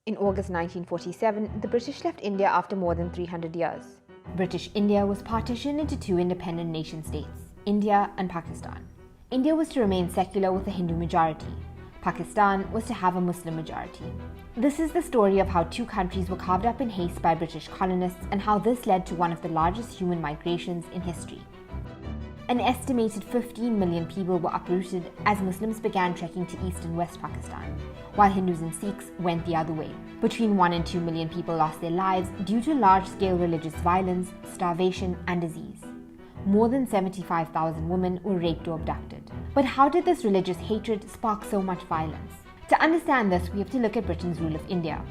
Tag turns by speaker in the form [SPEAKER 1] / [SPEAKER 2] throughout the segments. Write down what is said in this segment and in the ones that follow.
[SPEAKER 1] In August 1947, the British left India after more than 300 years. British India was partitioned into two independent nation-states, India and Pakistan. India was to remain secular with a Hindu majority. Pakistan was to have a Muslim majority. This is the story of how two countries were carved up in haste by British colonists and how this led to one of the largest human migrations in history. An estimated 15 million people were uprooted as Muslims began trekking to East and West Pakistan, while Hindus and Sikhs went the other way. Between 1 and 2 million people lost their lives due to large-scale religious violence, starvation, and disease. More than 75,000 women were raped or abducted. But how did this religious hatred spark so much violence? To understand this, we have to look at Britain's rule of India.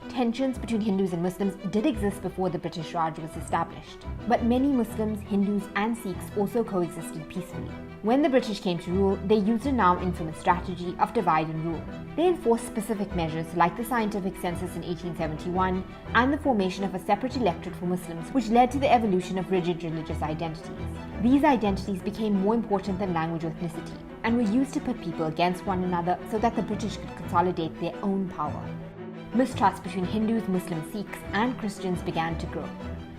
[SPEAKER 1] Tensions between Hindus and Muslims did exist before the British Raj was established, but many Muslims, Hindus and Sikhs also coexisted peacefully. When the British came to rule, they used a now infamous strategy of divide and rule. They enforced specific measures like the scientific census in 1871 and the formation of a separate electorate for Muslims, which led to the evolution of rigid religious identities. These identities became more important than language or ethnicity and were used to pit people against one another so that the British could consolidate their own power. Mistrust between Hindus, Muslims, Sikhs, and Christians began to grow.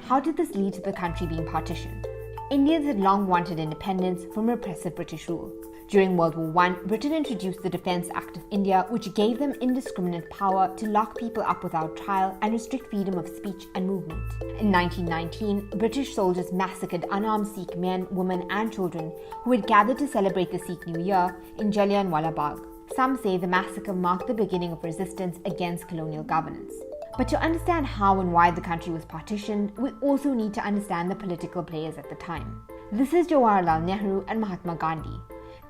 [SPEAKER 1] How did this lead to the country being partitioned? Indians had long wanted independence from repressive British rule. During World War I, Britain introduced the Defence Act of India, which gave them indiscriminate power to lock people up without trial and restrict freedom of speech and movement. In 1919, British soldiers massacred unarmed Sikh men, women, and children who had gathered to celebrate the Sikh New Year in Jallianwala Bagh. Some say the massacre marked the beginning of resistance against colonial governance. But to understand how and why the country was partitioned, we also need to understand the political players at the time. This is Jawaharlal Nehru and Mahatma Gandhi.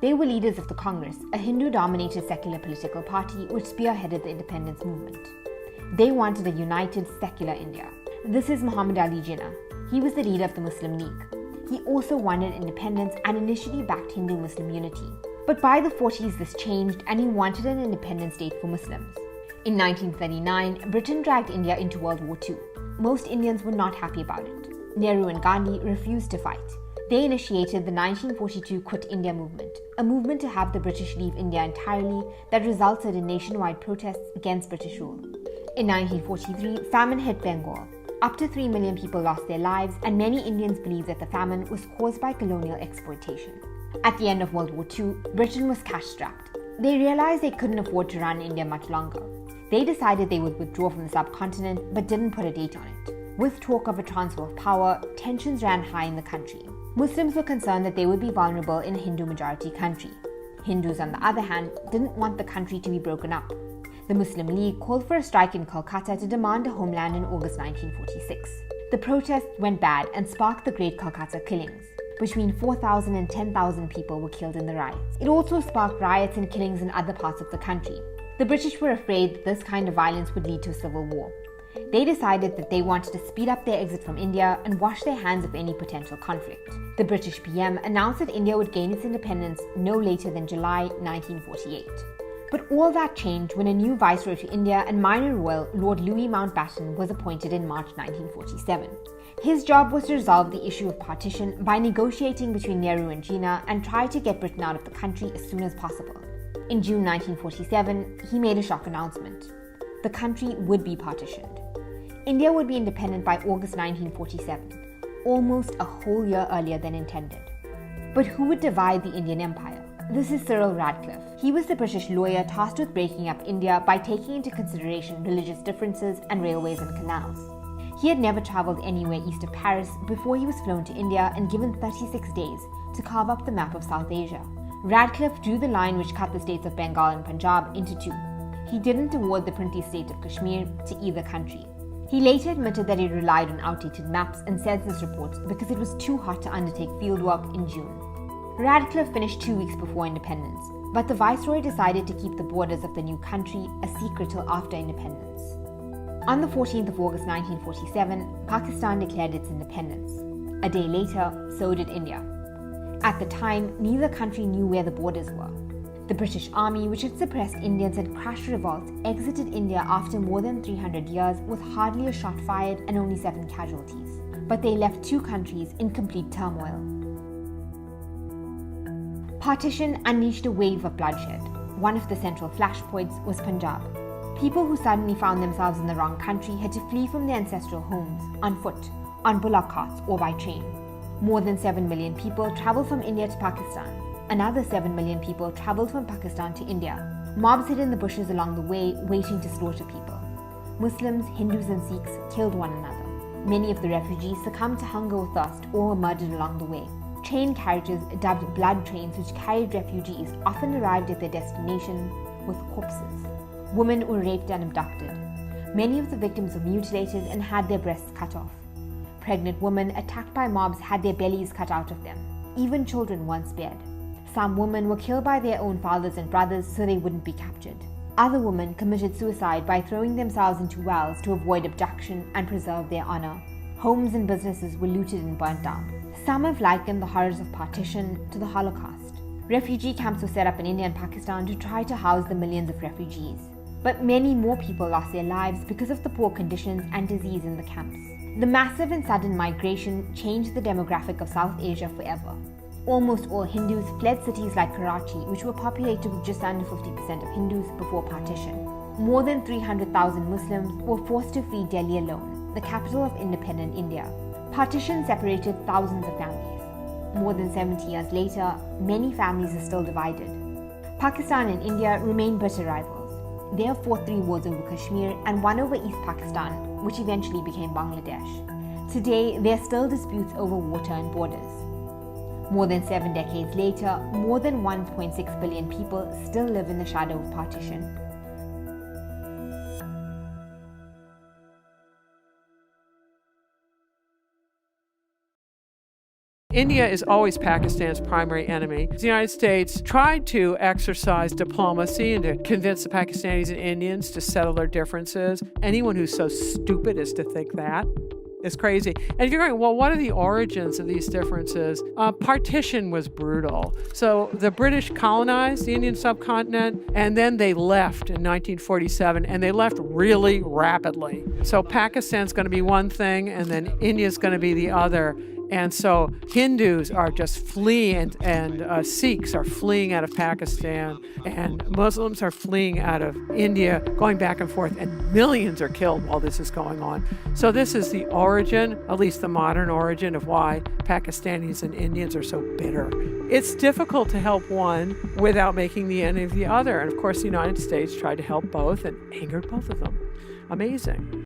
[SPEAKER 1] They were leaders of the Congress, a Hindu-dominated secular political party which spearheaded the independence movement. They wanted a united, secular India. This is Muhammad Ali Jinnah. He was the leader of the Muslim League. He also wanted independence and initially backed Hindu-Muslim unity. But by the 40s this changed and he wanted an independent state for Muslims. In 1939, Britain dragged India into World War II. Most Indians were not happy about it. Nehru and Gandhi refused to fight. They initiated the 1942 Quit India movement, a movement to have the British leave India entirely that resulted in nationwide protests against British rule. In 1943, famine hit Bengal. Up to 3 million people lost their lives, and many Indians believe that the famine was caused by colonial exploitation. At the end of World War II, Britain was cash-strapped. They realized they couldn't afford to run India much longer. They decided they would withdraw from the subcontinent but didn't put a date on it. With talk of a transfer of power, tensions ran high in the country. Muslims were concerned that they would be vulnerable in a Hindu-majority country. Hindus, on the other hand, didn't want the country to be broken up. The Muslim League called for a strike in Kolkata to demand a homeland in August 1946. The protests went bad and sparked the Great Kolkata killings. Between 4,000 and 10,000 people were killed in the riots. It also sparked riots and killings in other parts of the country. The British were afraid that this kind of violence would lead to a civil war. They decided that they wanted to speed up their exit from India and wash their hands of any potential conflict. The British PM announced that India would gain its independence no later than July 1948. But all that changed when a new viceroy to India and minor royal, Lord Louis Mountbatten, was appointed in March 1947. His job was to resolve the issue of partition by negotiating between Nehru and Jinnah and try to get Britain out of the country as soon as possible. In June 1947, he made a shock announcement. The country would be partitioned. India would be independent by August 1947, almost a whole year earlier than intended. But who would divide the Indian Empire? This is Cyril Radcliffe. He was the British lawyer tasked with breaking up India by taking into consideration religious differences and railways and canals. He had never travelled anywhere east of Paris before he was flown to India and given 36 days to carve up the map of South Asia. Radcliffe drew the line which cut the states of Bengal and Punjab into two. He didn't award the princely state of Kashmir to either country. He later admitted that he relied on outdated maps and census reports because it was too hot to undertake fieldwork in June. Radcliffe finished 2 weeks before independence, but the viceroy decided to keep the borders of the new country a secret till after independence. On the 14th of August 1947, Pakistan declared its independence. A day later, so did India. At the time, neither country knew where the borders were. The British Army, which had suppressed Indians and crushed revolts, exited India after more than 300 years with hardly a shot fired and only 7 casualties. But they left two countries in complete turmoil. Partition unleashed a wave of bloodshed. One of the central flashpoints was Punjab. People who suddenly found themselves in the wrong country had to flee from their ancestral homes, on foot, on bullock carts, or by train. More than 7 million people traveled from India to Pakistan. Another 7 million people traveled from Pakistan to India. Mobs hid in the bushes along the way, waiting to slaughter people. Muslims, Hindus, and Sikhs killed one another. Many of the refugees succumbed to hunger or thirst or were murdered along the way. Train carriages, dubbed blood trains, which carried refugees, often arrived at their destination with corpses. Women were raped and abducted. Many of the victims were mutilated and had their breasts cut off. Pregnant women attacked by mobs had their bellies cut out of them. Even children weren't spared. Some women were killed by their own fathers and brothers so they wouldn't be captured. Other women committed suicide by throwing themselves into wells to avoid abduction and preserve their honor. Homes and businesses were looted and burnt down. Some have likened the horrors of partition to the Holocaust. Refugee camps were set up in India and Pakistan to try to house the millions of refugees. But many more people lost their lives because of the poor conditions and disease in the camps. The massive and sudden migration changed the demographic of South Asia forever. Almost all Hindus fled cities like Karachi, which were populated with just under 50% of Hindus before partition. More than 300,000 Muslims were forced to flee Delhi alone, the capital of independent India. Partition separated thousands of families. More than 70 years later, many families are still divided. Pakistan and India remain bitter rivals. They have fought 3 wars over Kashmir and one over East Pakistan, which eventually became Bangladesh. Today, there are still disputes over water and borders. More than 7 decades later, more than 1.6 billion people still live in the shadow of partition.
[SPEAKER 2] India is always Pakistan's primary enemy. The United States tried to exercise diplomacy and to convince the Pakistanis and Indians to settle their differences. Anyone who's so stupid as to think that is crazy. And if you're going, well, what are the origins of these differences? Partition was brutal. So the British colonized the Indian subcontinent, and then they left in 1947, and they left really rapidly. So Pakistan's going to be one thing, and then India's going to be the other. And so Hindus are just fleeing, and Sikhs are fleeing out of Pakistan, and Muslims are fleeing out of India, going back and forth, and millions are killed while this is going on. So this is the origin, at least the modern origin, of why Pakistanis and Indians are so bitter. It's difficult to help one without making the enemy of the other. And of course, the United States tried to help both and angered both of them. Amazing.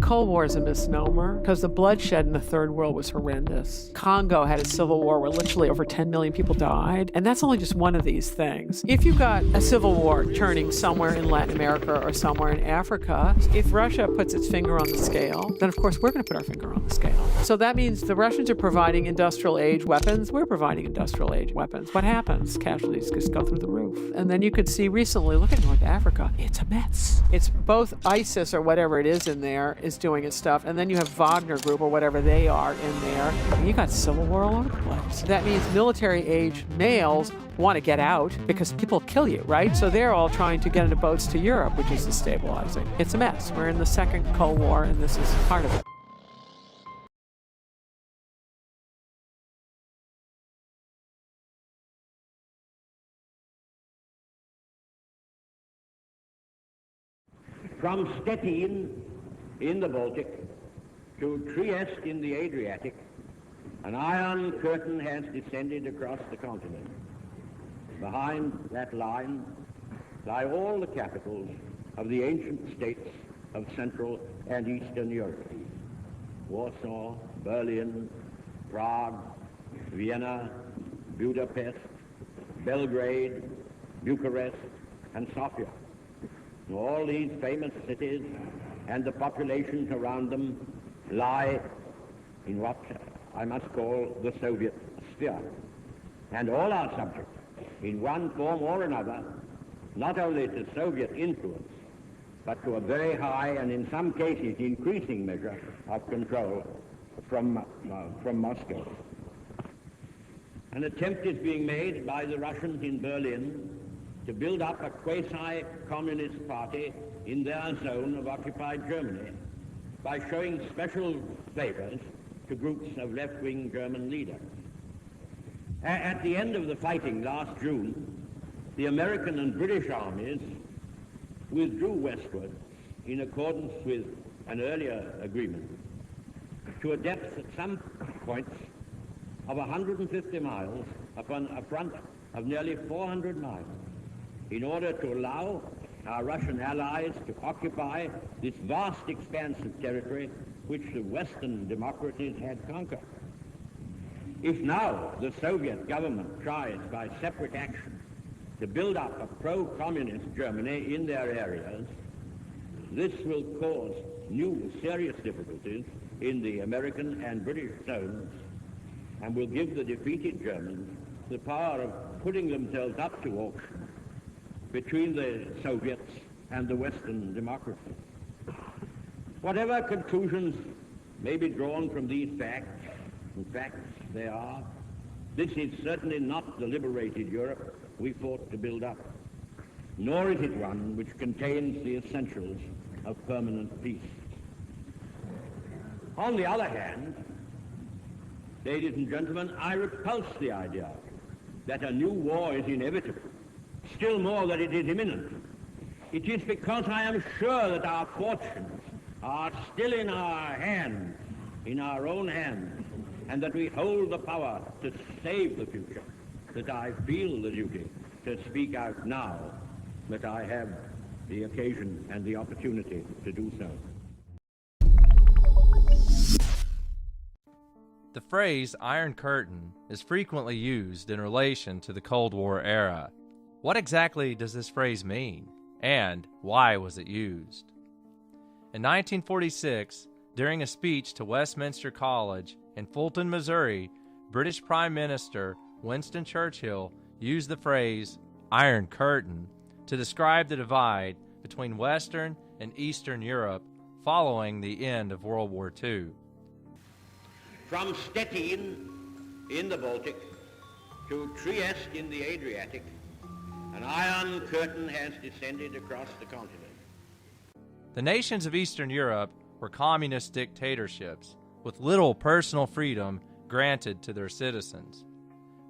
[SPEAKER 2] Cold War is a misnomer because the bloodshed in the Third World was horrendous. Congo had a civil war where literally over 10 million people died, and that's only just one of these things. If you've got a civil war churning somewhere in Latin America or somewhere in Africa, if Russia puts its finger on the scale, then of course we're going to put our finger on the scale. So that means the Russians are providing industrial age weapons, we're providing industrial age weapons. What happens? Casualties just go through the roof. And then you could see recently, look at North Africa, it's a mess. It's both ISIS or whatever it is in there is doing its stuff, and then you have Wagner Group or whatever they are in there. And you got civil war all over the place. That means military age males want to get out because people kill you, right? So they're all trying to get into boats to Europe, which is destabilizing. It's a mess. We're in the second Cold War, and this is part of it.
[SPEAKER 3] From Stettin in the Baltic to Trieste in the Adriatic, an iron curtain has descended across the continent. Behind that line lie all the capitals of the ancient states of Central and Eastern Europe: Warsaw, Berlin, Prague, Vienna, Budapest, Belgrade, Bucharest, and Sofia. All these famous cities and the populations around them lie in what I must call the Soviet sphere. And all are subject, in one form or another, not only to Soviet influence, but to a very high and in some cases increasing measure of control from Moscow. An attempt is being made by the Russians in Berlin to build up a quasi-communist party in their zone of occupied Germany by showing special favors to groups of left-wing German leaders. At the end of the fighting last June, the American and British armies withdrew westward in accordance with an earlier agreement to a depth at some points of 150 miles upon a front of nearly 400 miles, in order to allow our Russian allies to occupy this vast expanse of territory which the Western democracies had conquered. If now the Soviet government tries by separate action to build up a pro-communist Germany in their areas, this will cause new serious difficulties in the American and British zones and will give the defeated Germans the power of putting themselves up to auction between the Soviets and the Western democracies. Whatever conclusions may be drawn from these facts, in fact they are, this is certainly not the liberated Europe we fought to build up, nor is it one which contains the essentials of permanent peace. On the other hand, ladies and gentlemen, I repulse the idea that a new war is inevitable, still more that it is imminent. It is because I am sure that our fortunes are still in our hands, in our own hands, and that we hold the power to save the future, that I feel the duty to speak out now, that I have the occasion and the opportunity to do so.
[SPEAKER 4] The phrase Iron Curtain is frequently used in relation to the Cold War era. What exactly does this phrase mean, and why was it used? In 1946, during a speech to Westminster College in Fulton, Missouri, British Prime Minister Winston Churchill used the phrase Iron Curtain to describe the divide between Western and Eastern Europe following the end of World War II.
[SPEAKER 3] From Stettin in the Baltic to Trieste in the Adriatic, an iron curtain has descended across the continent.
[SPEAKER 4] The nations of Eastern Europe were communist dictatorships with little personal freedom granted to their citizens.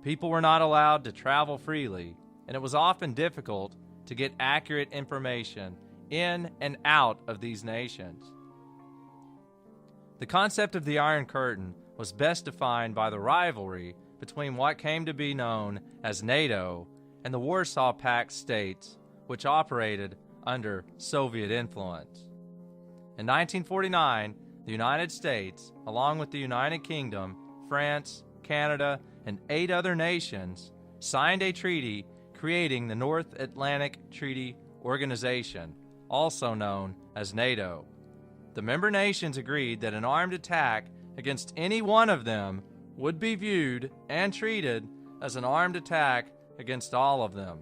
[SPEAKER 4] People were not allowed to travel freely, and it was often difficult to get accurate information in and out of these nations. The concept of the Iron Curtain was best defined by the rivalry between what came to be known as NATO and the Warsaw Pact states, which operated under Soviet influence. In 1949, the United States, along with the United Kingdom, France, Canada, and 8 other nations, signed a treaty creating the North Atlantic Treaty Organization, also known as NATO. The member nations agreed that an armed attack against any one of them would be viewed and treated as an armed attack against all of them.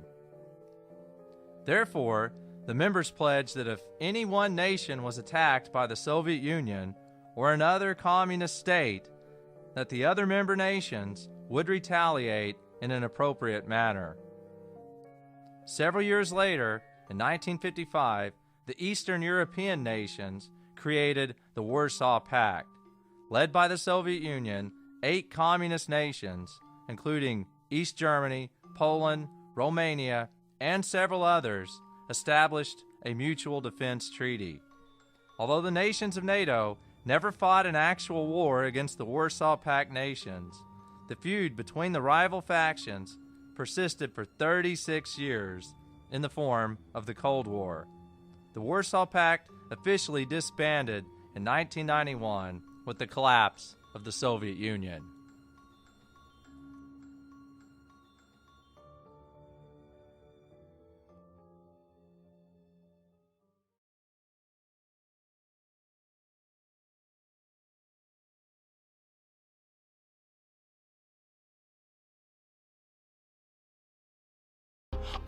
[SPEAKER 4] Therefore, the members pledged that if any one nation was attacked by the Soviet Union or another communist state, that the other member nations would retaliate in an appropriate manner. Several years later, in 1955, the Eastern European nations created the Warsaw Pact. Led by the Soviet Union, 8 communist nations, including East Germany, Poland, Romania, and several others, established a mutual defense treaty. Although the nations of NATO never fought an actual war against the Warsaw Pact nations, the feud between the rival factions persisted for 36 years in the form of the Cold War. The Warsaw Pact officially disbanded in 1991 with the collapse of the Soviet Union.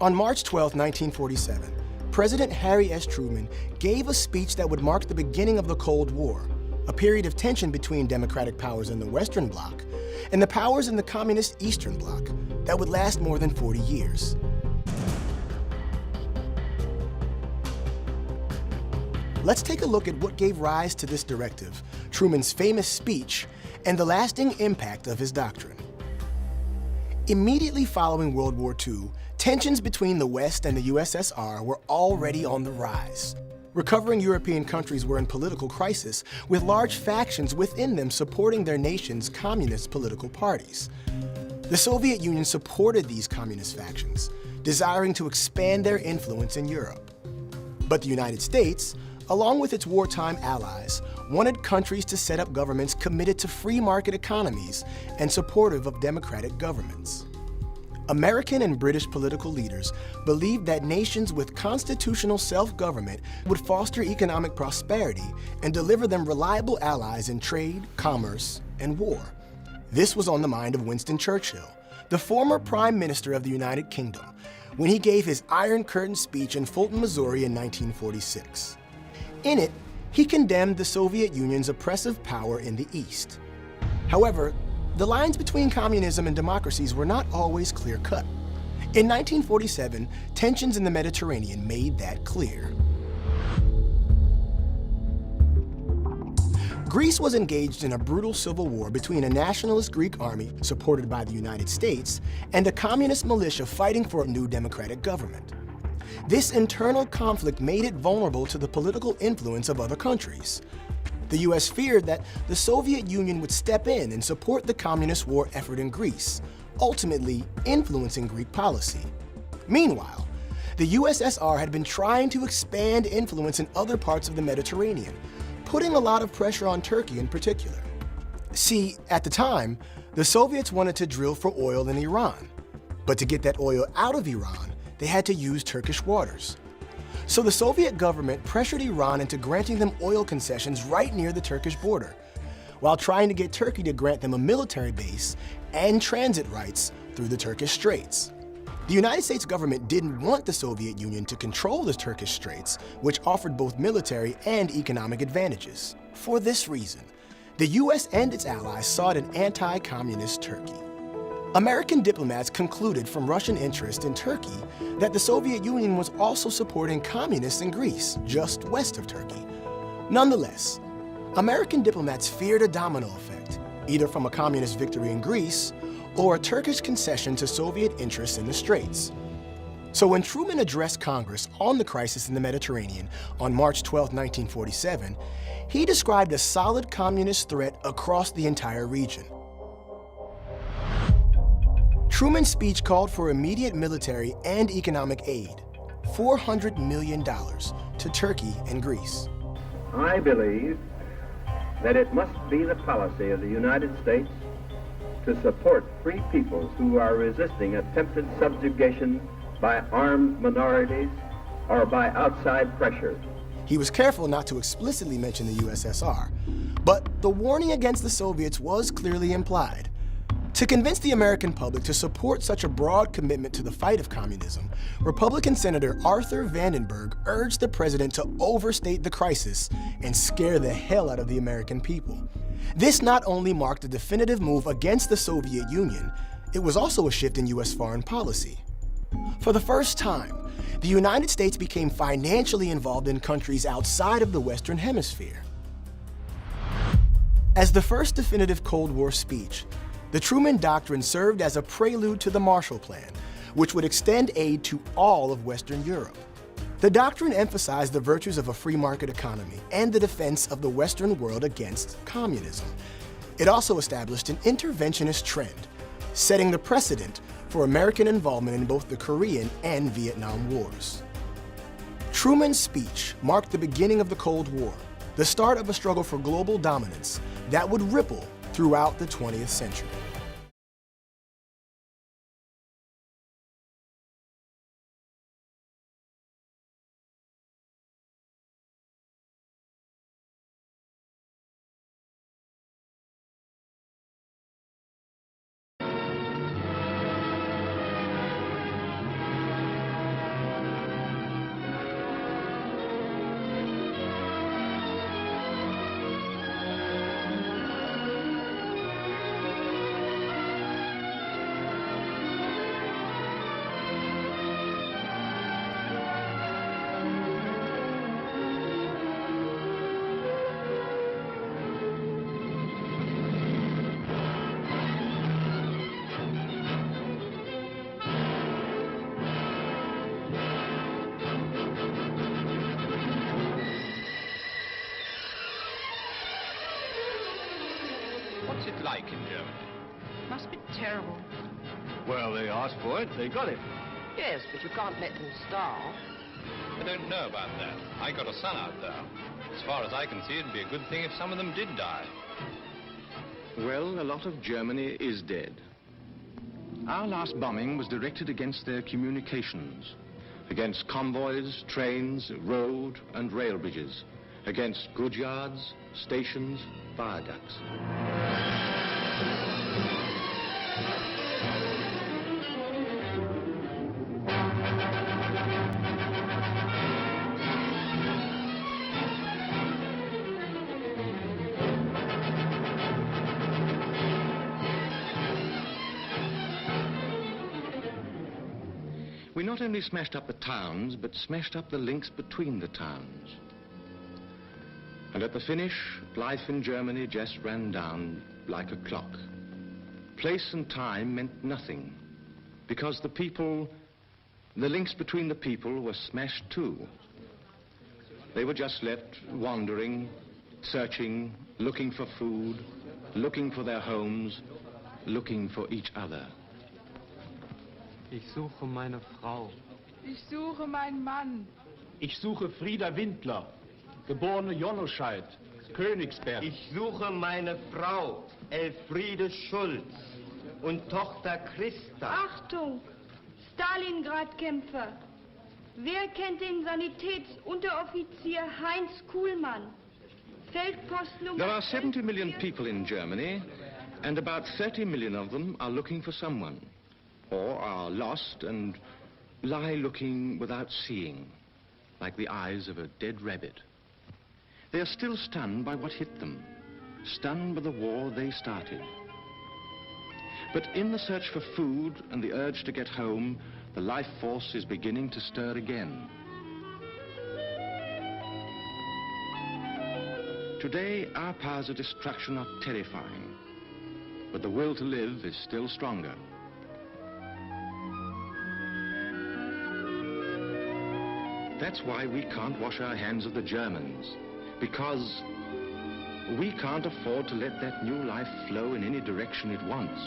[SPEAKER 5] On March 12, 1947, President Harry S. Truman gave a speech that would mark the beginning of the Cold War, a period of tension between democratic powers in the Western Bloc and the powers in the communist Eastern Bloc that would last more than 40 years. Let's take a look at what gave rise to this directive, Truman's famous speech, and the lasting impact of his doctrine. Immediately following World War II, tensions between the West and the USSR were already on the rise. Recovering European countries were in political crisis, with large factions within them supporting their nation's communist political parties. The Soviet Union supported these communist factions, desiring to expand their influence in Europe. But the United States, along with its wartime allies, wanted countries to set up governments committed to free market economies and supportive of democratic governments. American and British political leaders believed that nations with constitutional self-government would foster economic prosperity and deliver them reliable allies in trade, commerce, and war. This was on the mind of Winston Churchill, the former Prime Minister of the United Kingdom, when he gave his Iron Curtain speech in Fulton, Missouri in 1946. In it, he condemned the Soviet Union's oppressive power in the East. However, the lines between communism and democracies were not always clear-cut. In 1947, tensions in the Mediterranean made that clear. Greece was engaged in a brutal civil war between a nationalist Greek army, supported by the United States, and a communist militia fighting for a new democratic government. This internal conflict made it vulnerable to the political influence of other countries. The U.S. feared that the Soviet Union would step in and support the communist war effort in Greece, ultimately influencing Greek policy. Meanwhile, the USSR had been trying to expand influence in other parts of the Mediterranean, putting a lot of pressure on Turkey in particular. See, at the time, the Soviets wanted to drill for oil in Iran, but to get that oil out of Iran, they had to use Turkish waters. So the Soviet government pressured Iran into granting them oil concessions right near the Turkish border, while trying to get Turkey to grant them a military base and transit rights through the Turkish Straits. The United States government didn't want the Soviet Union to control the Turkish Straits, which offered both military and economic advantages. For this reason, the US and its allies sought an anti-communist Turkey. American diplomats concluded from Russian interest in Turkey that the Soviet Union was also supporting communists in Greece, just west of Turkey. Nonetheless, American diplomats feared a domino effect, either from a communist victory in Greece or a Turkish concession to Soviet interests in the Straits. So when Truman addressed Congress on the crisis in the Mediterranean on March 12, 1947, he described a solid communist threat across the entire region. Truman's speech called for immediate military and economic aid, $400 million, to Turkey and Greece.
[SPEAKER 6] I believe that it must be the policy of the United States to support free peoples who are resisting attempted subjugation by armed minorities or by outside pressure.
[SPEAKER 5] He was careful not to explicitly mention the USSR, but the warning against the Soviets was clearly implied. To convince the American public to support such a broad commitment to the fight of communism, Republican Senator Arthur Vandenberg urged the president to overstate the crisis and scare the hell out of the American people. This not only marked a definitive move against the Soviet Union, it was also a shift in U.S. foreign policy. For the first time, the United States became financially involved in countries outside of the Western Hemisphere. As the first definitive Cold War speech, the Truman Doctrine served as a prelude to the Marshall Plan, which would extend aid to all of Western Europe. The doctrine emphasized the virtues of a free market economy and the defense of the Western world against communism. It also established an interventionist trend, setting the precedent for American involvement in both the Korean and Vietnam Wars. Truman's speech marked the beginning of the Cold War, the start of a struggle for global dominance that would ripple throughout the 20th century.
[SPEAKER 7] What's it like in Germany?
[SPEAKER 8] Must be terrible.
[SPEAKER 7] Well, they asked for it, they got it.
[SPEAKER 8] Yes, but you can't let them starve.
[SPEAKER 7] I don't know about that. I got a son out there. As far as I can see, it'd be a good thing if some of them did die.
[SPEAKER 9] Well, a lot of Germany is dead. Our last bombing was directed against their communications, against convoys, trains, road and rail bridges, against goods yards, stations, viaducts. We not only smashed up the towns, but smashed up the links between the towns. And at the finish, life in Germany just ran down like a clock. Place and time meant nothing, because the people, the links between the people were smashed too. They were just left wandering, searching, looking for food, looking for their homes, looking for each other.
[SPEAKER 10] Ich suche meine Frau.
[SPEAKER 11] Ich suche meinen Mann.
[SPEAKER 12] Ich suche Frieda Windler, geborene Jonoscheid, Königsberg.
[SPEAKER 13] Ich suche meine Frau, Elfriede Schulz, und Tochter Christa.
[SPEAKER 11] Achtung! Stalingrad-Kämpfer. Wer kennt den Sanitätsunteroffizier Heinz Kuhlmann? Feldpost Nummer...
[SPEAKER 9] There are 70 million people in Germany, and about 30 million of them are looking for someone, or are lost and lie looking without seeing, like the eyes of a dead rabbit. They are still stunned by what hit them, stunned by the war they started. But in the search for food and the urge to get home, the life force is beginning to stir again. Today, our powers of destruction are terrifying, but the will to live is still stronger. That's why we can't wash our hands of the Germans, because we can't afford to let that new life flow in any direction it wants.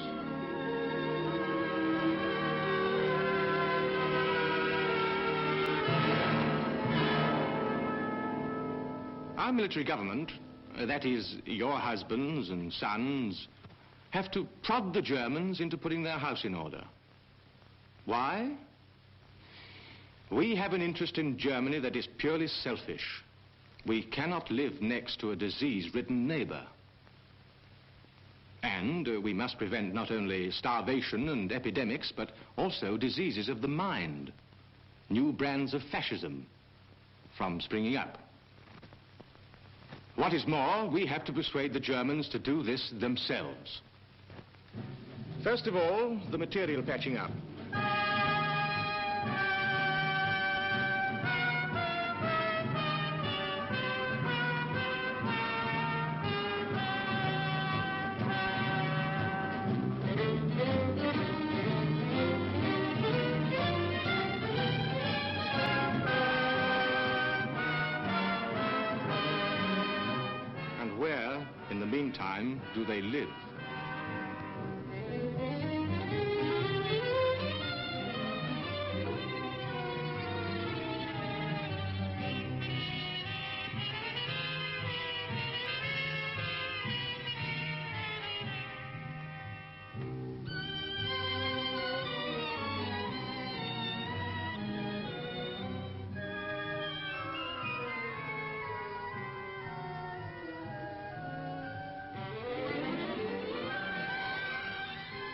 [SPEAKER 9] Our military government, that is, your husbands and sons, have to prod the Germans into putting their house in order. Why? We have an interest in Germany that is purely selfish. We cannot live next to a disease-ridden neighbor. And we must prevent not only starvation and epidemics, but also diseases of the mind, new brands of fascism from springing up. What is more, we have to persuade the Germans to do this themselves. First of all, the material patching up. And where, in the meantime, do they live?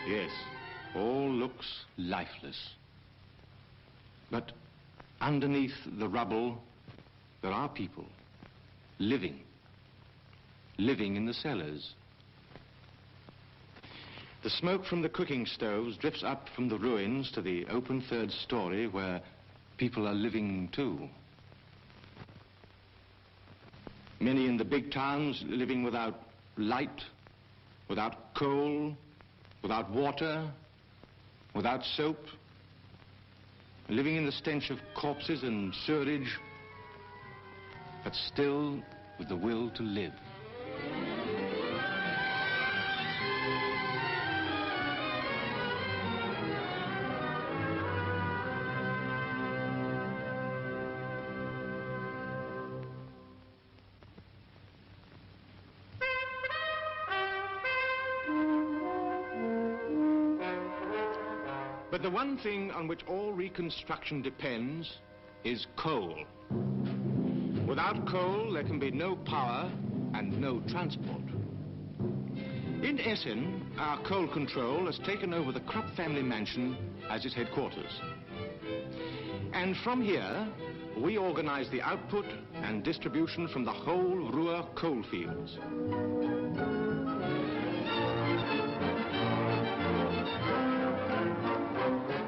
[SPEAKER 9] Yes, all looks lifeless. But underneath the rubble, there are people living in the cellars. The smoke from the cooking stoves drifts up from the ruins to the open third story where people are living too. Many in the big towns living without light, without coal, without water, without soap, living in the stench of corpses and sewerage, but still with the will to live. But the one thing on which all reconstruction depends is coal. Without coal, there can be no power and no transport. In Essen, our coal control has taken over the Krupp family mansion as its headquarters. And from here, we organize the output and distribution from the whole Ruhr coal fields.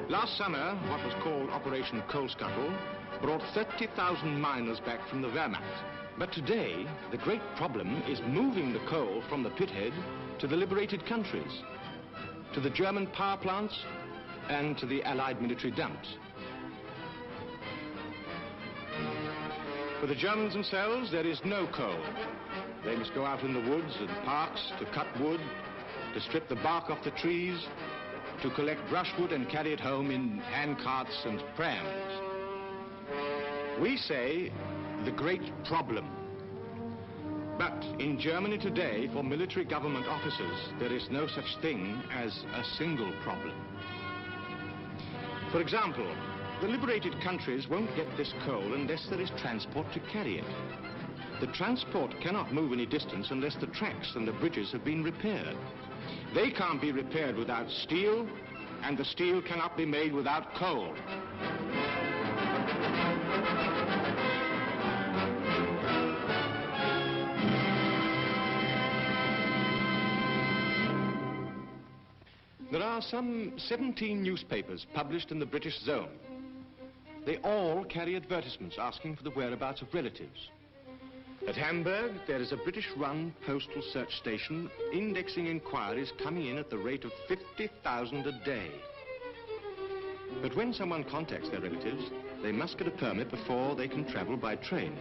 [SPEAKER 9] Last summer, what was called Operation Coal Scuttle brought 30,000 miners back from the Wehrmacht. But today, the great problem is moving the coal from the pithead to the liberated countries, to the German power plants, and to the Allied military dumps. For the Germans themselves, there is no coal. They must go out in the woods and parks to cut wood, to strip the bark off the trees, to collect brushwood and carry it home in hand carts and prams. We say the great problem. But in Germany today, for military government officers, there is no such thing as a single problem. For example, the liberated countries won't get this coal unless there is transport to carry it. The transport cannot move any distance unless the tracks and the bridges have been repaired. They can't be repaired without steel, and the steel cannot be made without coal. There are some 17 newspapers published in the British zone. They all carry advertisements asking for the whereabouts of relatives. At Hamburg, there is a British-run postal search station indexing inquiries coming in at the rate of 50,000 a day. But when someone contacts their relatives, they must get a permit before they can travel by train.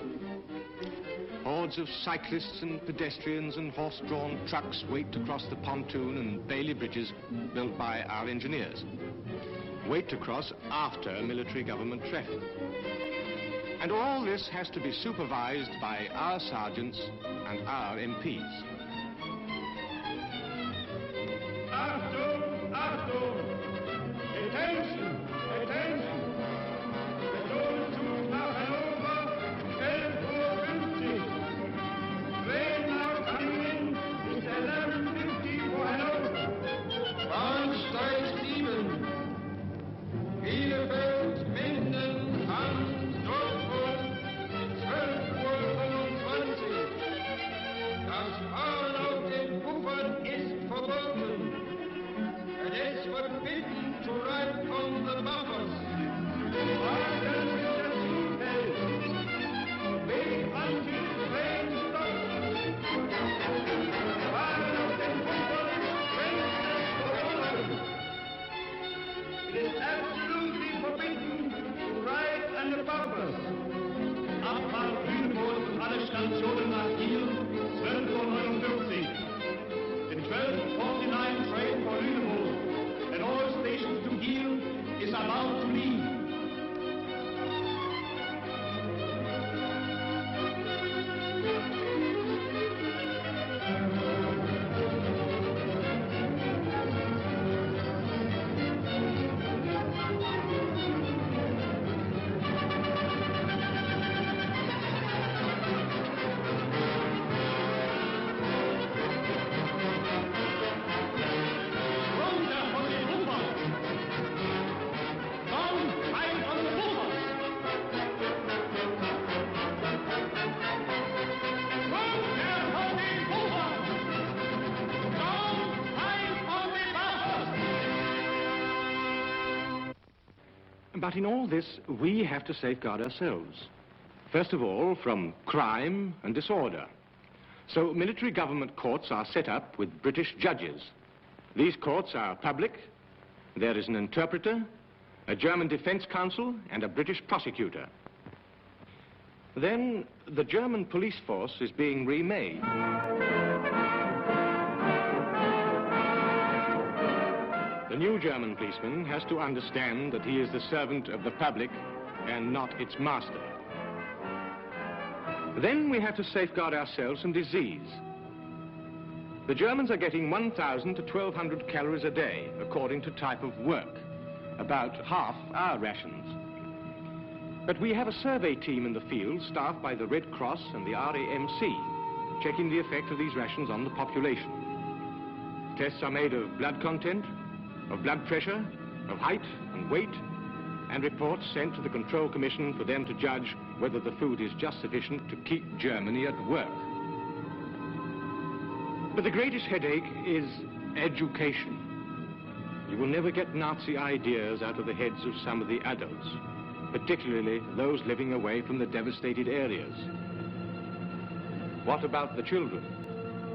[SPEAKER 9] Hordes of cyclists and pedestrians and horse-drawn trucks wait to cross the pontoon and Bailey bridges built by our engineers. Wait to cross after military government traffic. And all this has to be supervised by our sergeants and our MPs.
[SPEAKER 12] Achtung, Achtung! Attention, attention! Personenzug nach Hannover, 11:50 Uhr. Train now coming in is 11:50 for Hannover. Bahnsteig 7. Bielefeld, Minden, Hamm, Dortmund, 12:25 Uhr. Das Fahren auf den Puffern ist verboten. It is forbidden to ride on the buffers. Warten bis der Zug hält. Wait until the train stops. Fahren auf den Puffern, wenn es verboten. It is absolutely forbidden to ride on the buffers. Abfahrt Lüneburg und alle Stationen nach Kiel, 12:59 Uhr. The 12:49 train for Lüneburg and all stations to Kiel is about to leave.
[SPEAKER 9] But in all this, we have to safeguard ourselves. First of all, from crime and disorder. So military government courts are set up with British judges. These courts are public. There is an interpreter, a German defense counsel, and a British prosecutor. Then the German police force is being remade. The new German policeman has to understand that he is the servant of the public and not its master. Then we have to safeguard ourselves from disease. The Germans are getting 1,000 to 1,200 calories a day, according to type of work, about half our rations. But we have a survey team in the field staffed by the Red Cross and the RAMC, checking the effect of these rations on the population. Tests are made of blood content, of blood pressure, of height and weight, and reports sent to the Control Commission for them to judge whether the food is just sufficient to keep Germany at work. But the greatest headache is education. You will never get Nazi ideas out of the heads of some of the adults, particularly those living away from the devastated areas. What about the children?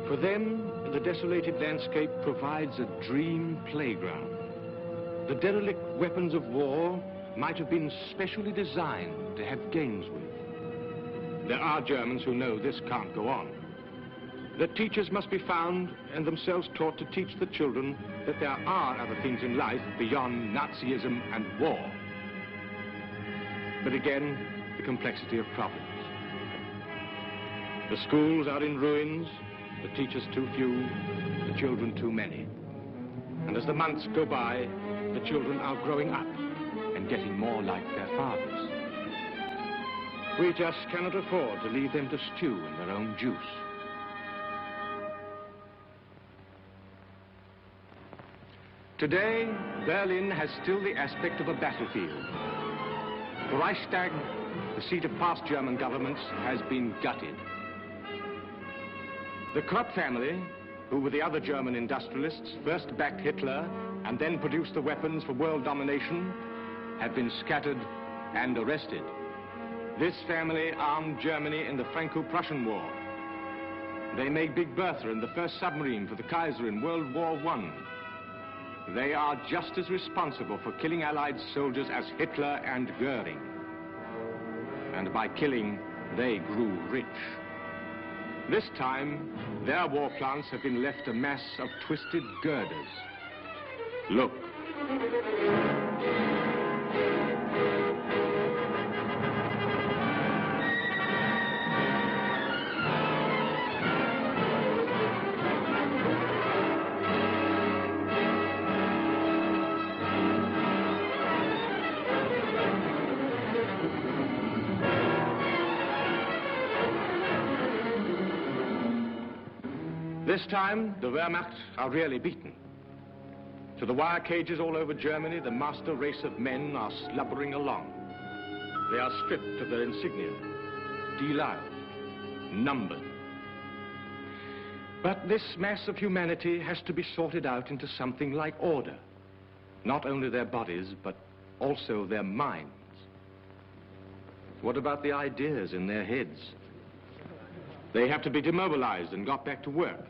[SPEAKER 9] For them, the desolated landscape provides a dream playground. The derelict weapons of war might have been specially designed to have games with. There are Germans who know this can't go on. The teachers must be found and themselves taught to teach the children that there are other things in life beyond Nazism and war. But again, the complexity of problems. The schools are in ruins, the teachers too few, the children too many. And as the months go by, the children are growing up and getting more like their fathers. We just cannot afford to leave them to stew in their own juice. Today, Berlin has still the aspect of a battlefield. The Reichstag, the seat of past German governments, has been gutted. The Krupp family, who with the other German industrialists first backed Hitler and then produced the weapons for world domination, have been scattered and arrested. This family armed Germany in the Franco-Prussian War. They made Big Bertha and the first submarine for the Kaiser in World War I. They are just as responsible for killing Allied soldiers as Hitler and Goering. And by killing, they grew rich. This time, their war plants have been left a mass of twisted girders. Look. This time, the Wehrmacht are really beaten. To the wire cages all over Germany, the master race of men are slubbering along. They are stripped of their insignia, deloused, numbered. But this mass of humanity has to be sorted out into something like order. Not only their bodies, but also their minds. What about the ideas in their heads? They have to be demobilized and got back to work.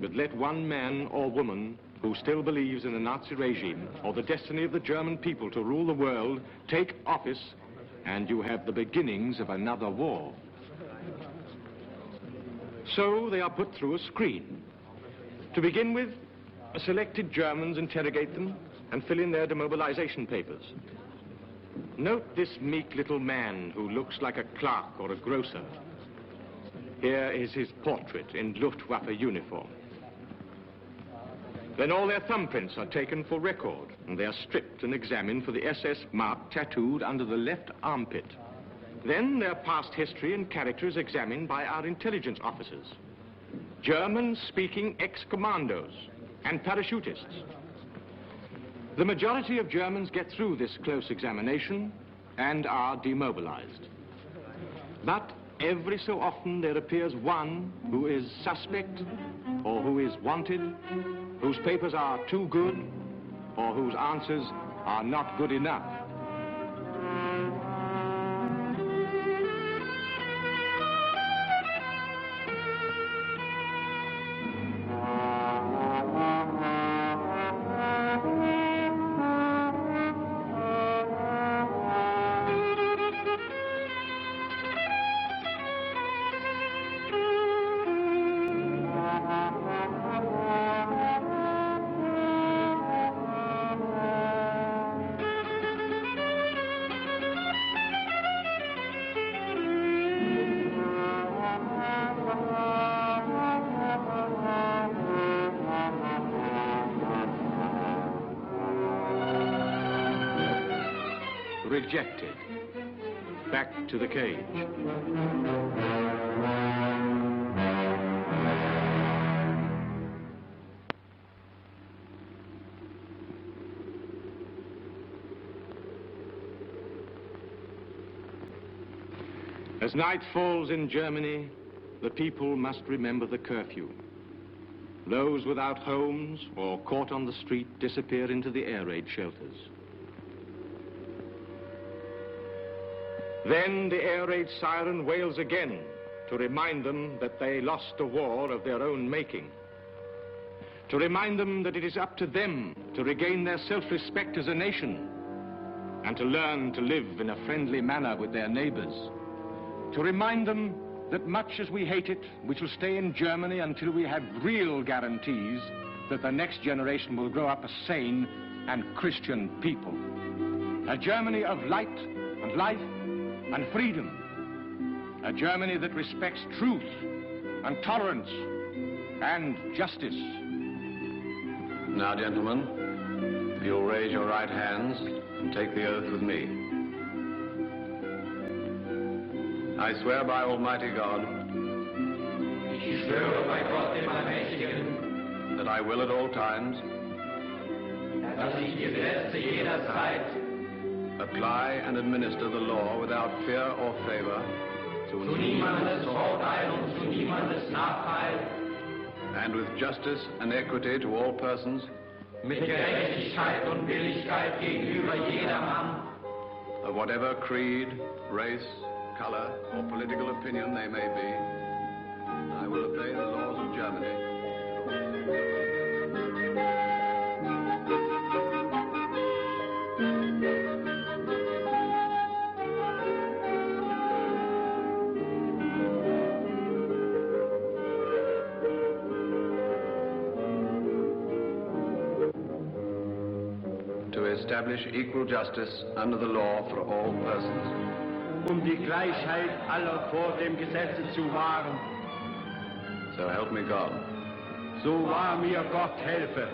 [SPEAKER 9] But let one man or woman who still believes in the Nazi regime or the destiny of the German people to rule the world take office, and you have the beginnings of another war. So they are put through a screen. To begin with, selected Germans interrogate them and fill in their demobilization papers. Note this meek little man who looks like a clerk or a grocer. Here is his portrait in Luftwaffe uniform. Then all their thumbprints are taken for record, and they are stripped and examined for the SS mark tattooed under the left armpit. Then their past history and character is examined by our intelligence officers, German-speaking ex-commandos and parachutists. The majority of Germans get through this close examination and are demobilized. But every so often there appears one who is suspect or who is wanted, whose papers are too good or whose answers are not good enough. Rejected. Back to the cage. As night falls in Germany, the people must remember the curfew. Those without homes or caught on the street disappear into the air raid shelters. Then the air raid siren wails again to remind them that they lost a war of their own making. To remind them that it is up to them to regain their self-respect as a nation and to learn to live in a friendly manner with their neighbors. To remind them that much as we hate it, we shall stay in Germany until we have real guarantees that the next generation will grow up a sane and Christian people. A Germany of light and life and freedom. A Germany that respects truth and tolerance and justice.
[SPEAKER 14] Now, gentlemen, if you'll raise your right hands and take the oath with me. I swear by Almighty God
[SPEAKER 12] Ich schwöre bei Gott dem Allmächtigen,
[SPEAKER 14] that I will at all times
[SPEAKER 12] dass ich die Gesetze jederzeit
[SPEAKER 14] apply and administer the law without fear or favor
[SPEAKER 12] zu niemandes Vorteil und zu niemandes Nachteil
[SPEAKER 14] and with justice and equity to all persons
[SPEAKER 12] mit Gerechtigkeit und Billigkeit gegenüber jedermann
[SPEAKER 14] of whatever creed, race, color, or political opinion they may be. I will obey the laws of Germany. To establish equal justice under the law for all persons.
[SPEAKER 13] Die Gleichheit aller vor dem Gesetze zu wahren.
[SPEAKER 14] So help me God.
[SPEAKER 13] So wahr mir Gott helfe.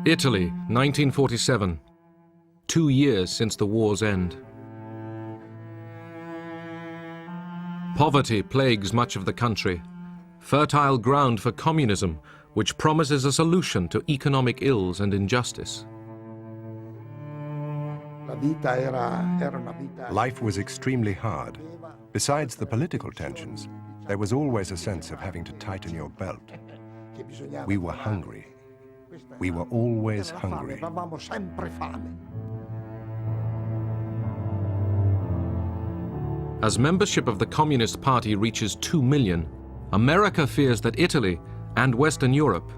[SPEAKER 15] Italy, 1947. 2 years since the war's end. Poverty plagues much of the country, fertile ground for communism, which promises a solution to economic ills and injustice.
[SPEAKER 16] Life was extremely hard. Besides the political tensions, there was always a sense of having to tighten your belt. We were hungry. We were always hungry.
[SPEAKER 15] As membership of the Communist Party reaches 2 million, America fears that Italy and Western Europe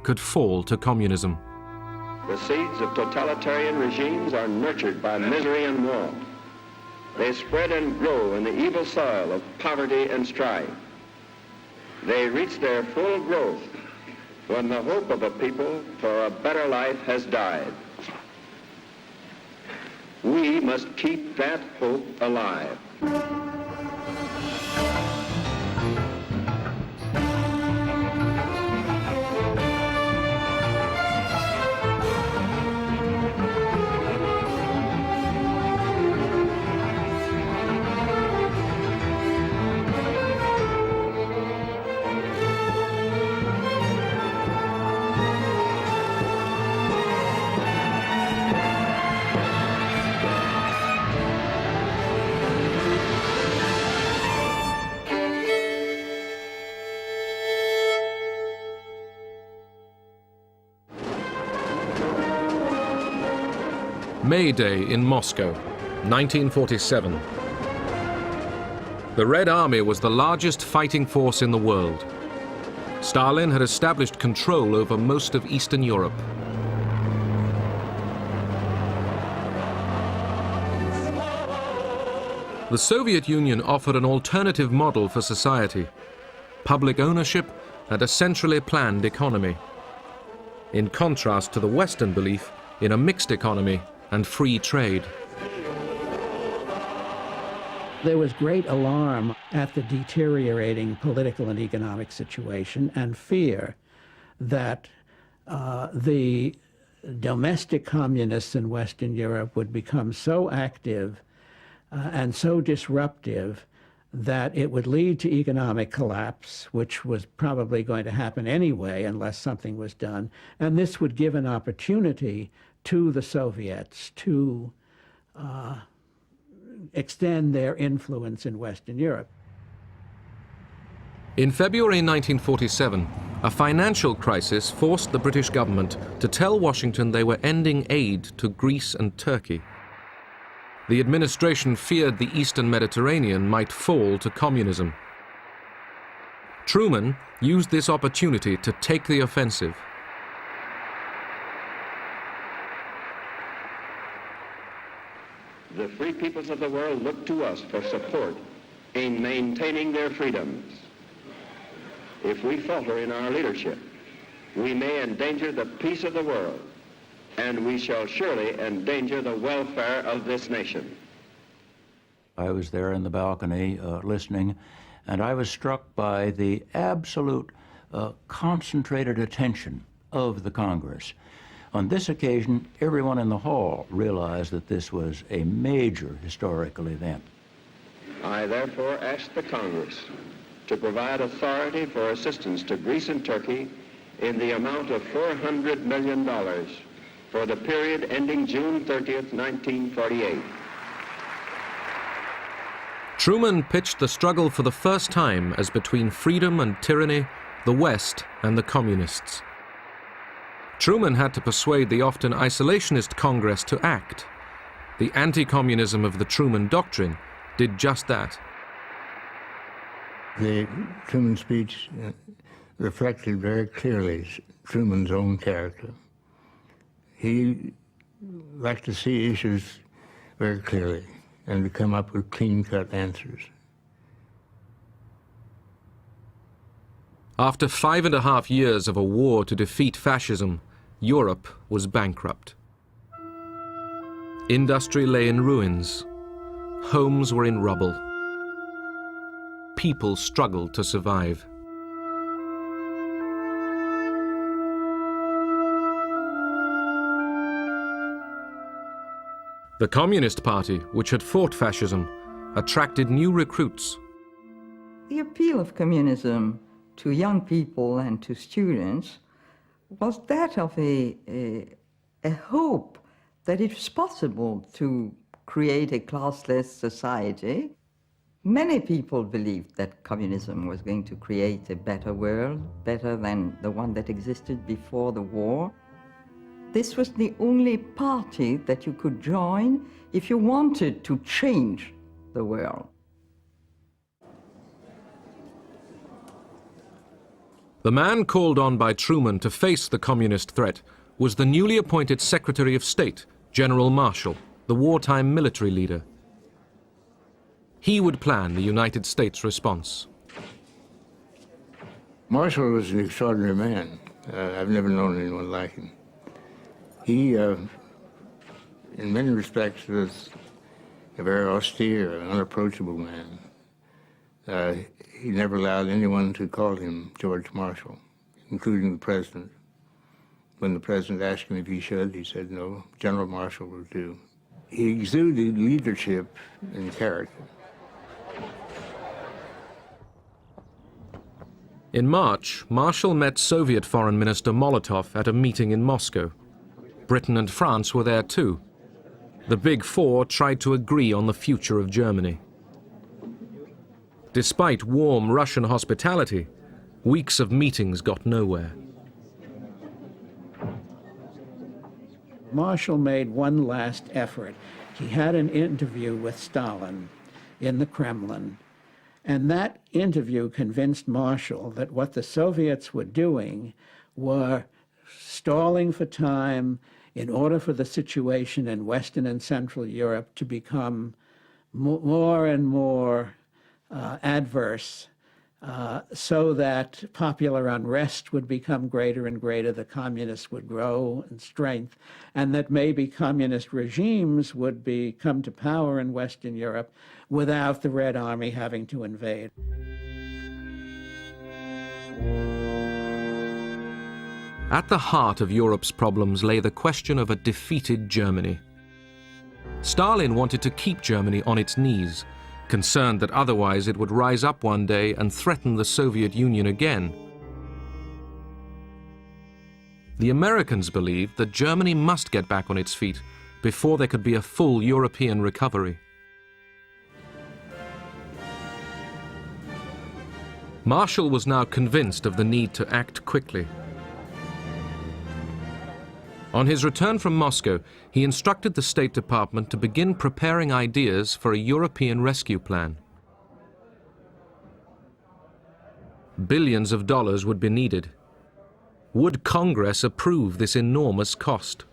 [SPEAKER 15] could fall to communism.
[SPEAKER 6] The seeds of totalitarian regimes are nurtured by misery and war. They spread and grow in the evil soil of poverty and strife. They reach their full growth when the hope of a people for a better life has died. We must keep that hope alive.
[SPEAKER 15] May Day in Moscow, 1947. The Red Army was the largest fighting force in the world. Stalin had established control over most of Eastern Europe. The Soviet Union offered an alternative model for society: public ownership and a centrally planned economy, in contrast to the Western belief in a mixed economy and free trade.
[SPEAKER 17] There was great alarm at the deteriorating political and economic situation and fear that the domestic communists in Western Europe would become so active and so disruptive that it would lead to economic collapse, which was probably going to happen anyway unless something was done. And this would give an opportunity to the Soviets to extend their influence in Western Europe.
[SPEAKER 15] In February 1947, a financial crisis forced the British government to tell Washington they were ending aid to Greece and Turkey. The administration feared the Eastern Mediterranean might fall to communism. Truman used this opportunity to take the offensive.
[SPEAKER 6] The free peoples of the world look to us for support in maintaining their freedoms. If we falter in our leadership, we may endanger the peace of the world, and we shall surely endanger the welfare of this nation.
[SPEAKER 18] I was there in the balcony listening, and I was struck by the absolute concentrated attention of the Congress. On this occasion, everyone in the hall realized that this was a major historical event.
[SPEAKER 6] I therefore ask the Congress to provide authority for assistance to Greece and Turkey in the amount of $400 million for the period ending June 30th, 1948.
[SPEAKER 15] Truman pitched the struggle for the first time as between freedom and tyranny, the West and the communists. Truman had to persuade the often isolationist Congress to act. The anti-communism of the Truman Doctrine did just that.
[SPEAKER 19] The Truman speech reflected very clearly Truman's own character. He liked to see issues very clearly and to come up with clean-cut answers.
[SPEAKER 15] After 5.5 years of a war to defeat fascism, Europe was bankrupt. Industry lay in ruins. Homes were in rubble. People struggled to survive. The Communist Party, which had fought fascism, attracted new recruits.
[SPEAKER 20] The appeal of communism to young people and to students was that of a hope that it was possible to create a classless society. Many people believed that communism was going to create a better world, better than the one that existed before the war. This was the only party that you could join if you wanted to change the world.
[SPEAKER 15] The man called on by Truman to face the communist threat was the newly appointed Secretary of State, General Marshall, the wartime military leader. He would plan the United States response.
[SPEAKER 19] Marshall was an extraordinary man. I've never known anyone like him. He, in many respects, was a very austere, unapproachable man. He never allowed anyone to call him George Marshall, including the president. When the president asked him if he should, he said, no, General Marshall will do. He exuded leadership and character.
[SPEAKER 15] In March, Marshall met Soviet Foreign Minister Molotov at a meeting in Moscow. Britain and France were there too. The Big Four tried to agree on the future of Germany. Despite warm Russian hospitality, weeks of meetings got nowhere.
[SPEAKER 17] Marshall made one last effort. He had an interview with Stalin in the Kremlin, and that interview convinced Marshall that what the Soviets were doing were stalling for time in order for the situation in Western and Central Europe to become more and more adverse, so that popular unrest would become greater and greater, the communists would grow in strength, and that maybe communist regimes would come to power in Western Europe without the Red Army having to invade.
[SPEAKER 15] At the heart of Europe's problems lay the question of a defeated Germany. Stalin wanted to keep Germany on its knees, concerned that otherwise it would rise up one day and threaten the Soviet Union again. The Americans believed that Germany must get back on its feet before there could be a full European recovery. Marshall was now convinced of the need to act quickly. On his return from Moscow, he instructed the State Department to begin preparing ideas for a European rescue plan. Billions of dollars would be needed. Would Congress approve this enormous cost?